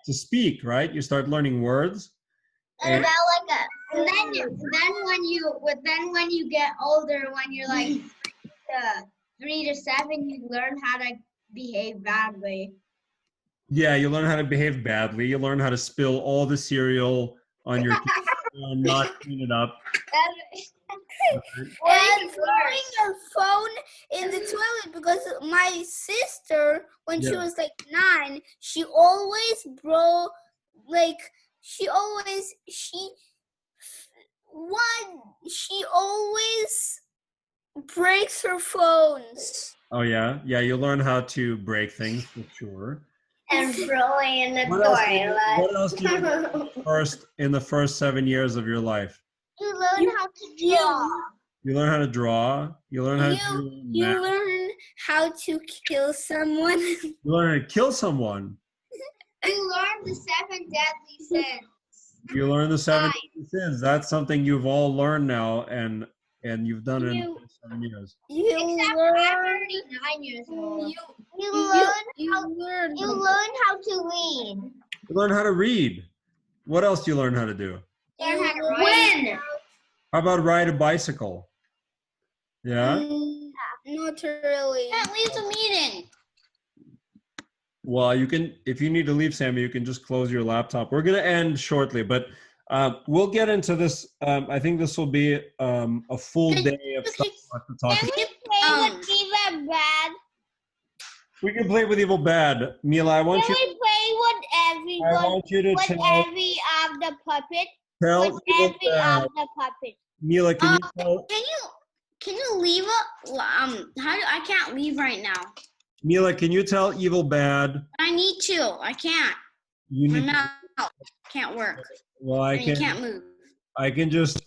To speak, right? You start learning words. And then when you get older, when you're like 3 to 7, you learn how to behave badly. Yeah, you learn how to behave badly. You learn how to spill all the cereal on your and not clean it up. And throwing your phone in the toilet, because my sister, when she was like 9, she always breaks her phones. Oh yeah, you learn how to break things for sure. And throwing in the toilet. What else do you learn in the first 7 years of your life? You learn how to draw. You learn how to draw. You learn how to do math. Learn how to kill someone. You learn how to kill someone. You learn the 7 deadly sins. You learn the 7 deadly sins. That's something you've all learned now, and you've done it in 7 years. Except I'm already 9 years old. You learn how to read. You learn how to read. What else do you learn how to do? Learn how to win. How about ride a bicycle? Yeah? Not really. That leaves a meeting. Well, you can, if you need to leave, Sammy, you can just close your laptop. We're going to end shortly, but we'll get into this. I think this will be a full day of stuff to talk about. Can we play with Evil Bad? We can play with Evil Bad. Mila, I want you to With every of the puppet. tell Every of the puppet. Mila, can you tell? Can you leave? I can't leave right now. Mila, can you tell Evil Bad? I need to. I can't. You need I'm out. Can't work. Well, You can't move. I can just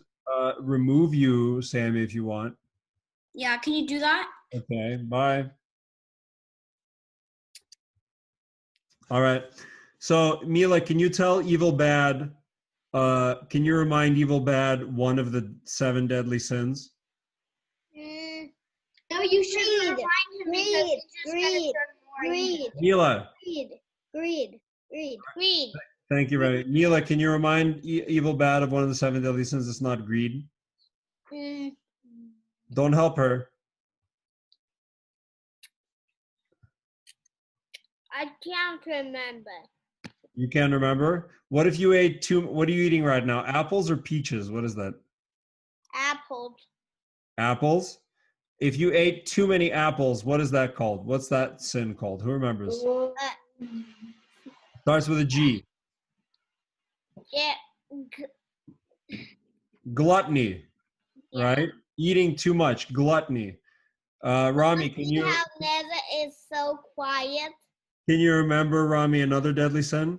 remove you, Sammy, if you want. Yeah, can you do that? Okay, bye. All right. So, Mila, can you tell Evil Bad, can you remind Evil Bad one of the 7 deadly sins? No, you should remind him because he's just Greed. Mila, Greed. Thank you, Remy. Neela, can you remind evil bad of one of the 7 deadly sins? It's not greed. Mm, Don't help her. I can't remember. You can't remember? What if you ate what are you eating right now? Apples or peaches? What is that? Apples. Apples? If you ate too many apples, what is that called? What's that sin called? Who remembers? Starts with a G. Yeah. Gluttony, Yeah. right? Eating too much, gluttony. Rami, See how Neva is so quiet? can you remember, Rami, another deadly sin?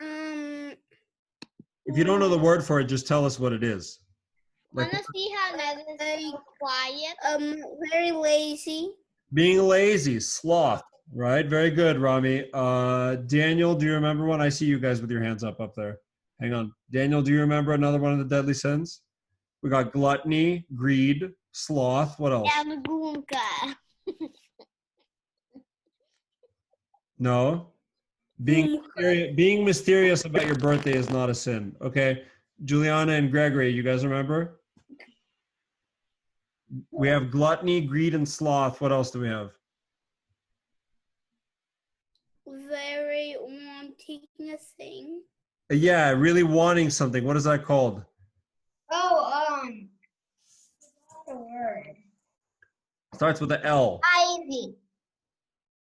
If you don't know the word for it, just tell us what it is. Like Wanna see how Neva is so quiet? Very lazy. being lazy, sloth, right? Very good, Rami. Daniel, do you remember one? I see you guys with your hands up there. Hang on. Daniel, do you remember another one of the deadly sins? We got gluttony, greed, sloth. What else? Yagunka. No. Being mysterious about your birthday is not a sin. Okay. Juliana and Gregory, you guys remember? We have gluttony, greed, and sloth. What else do we have? Very wanting a thing. Yeah, really wanting something. What is that called? Oh, what's the word? Starts with an L. Ivy.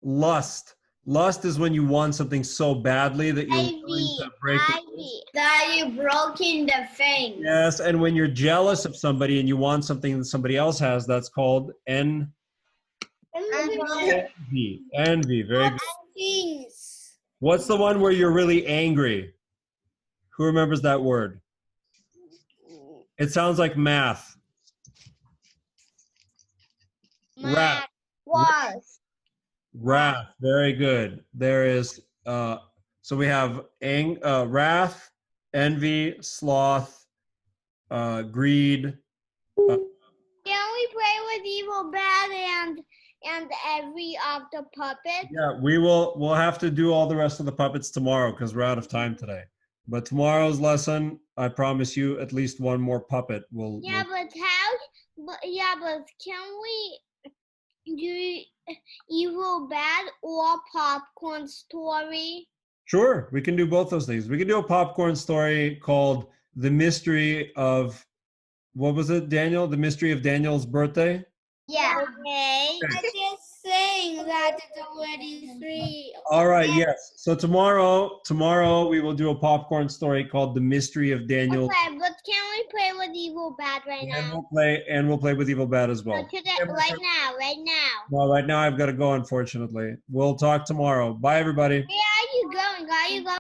Lust. Lust is when you want something so badly that you're willing to break it. Ivy. That you broke in the thing. Yes, and when you're jealous of somebody and you want something that somebody else has, that's called envy. Envy. Very good. Things. What's the one where you're really angry? Who remembers that word? It sounds like math. Wrath. Was. Wrath. Very good. There is so we have wrath, envy, sloth, greed. Can we play with Evil Bad and every of the puppets? Yeah, we'll have to do all the rest of the puppets tomorrow because we're out of time today. But tomorrow's lesson, I promise you at least one more puppet will. Yeah, but can we do Evil Bad or Popcorn Story? Sure, we can do both those things. We can do a popcorn story called The Mystery of, what was it, Daniel? The Mystery of Daniel's Birthday? Yeah. Okay. I just saying that it's already 3. All right, yes. So tomorrow we will do a popcorn story called The Mystery of Daniel. Okay, but can we play with Evil Bad right now? We'll play with Evil Bad as well. So right now. Well, right now I've got to go, unfortunately. We'll talk tomorrow. Bye, everybody. Where are you going? Are you going?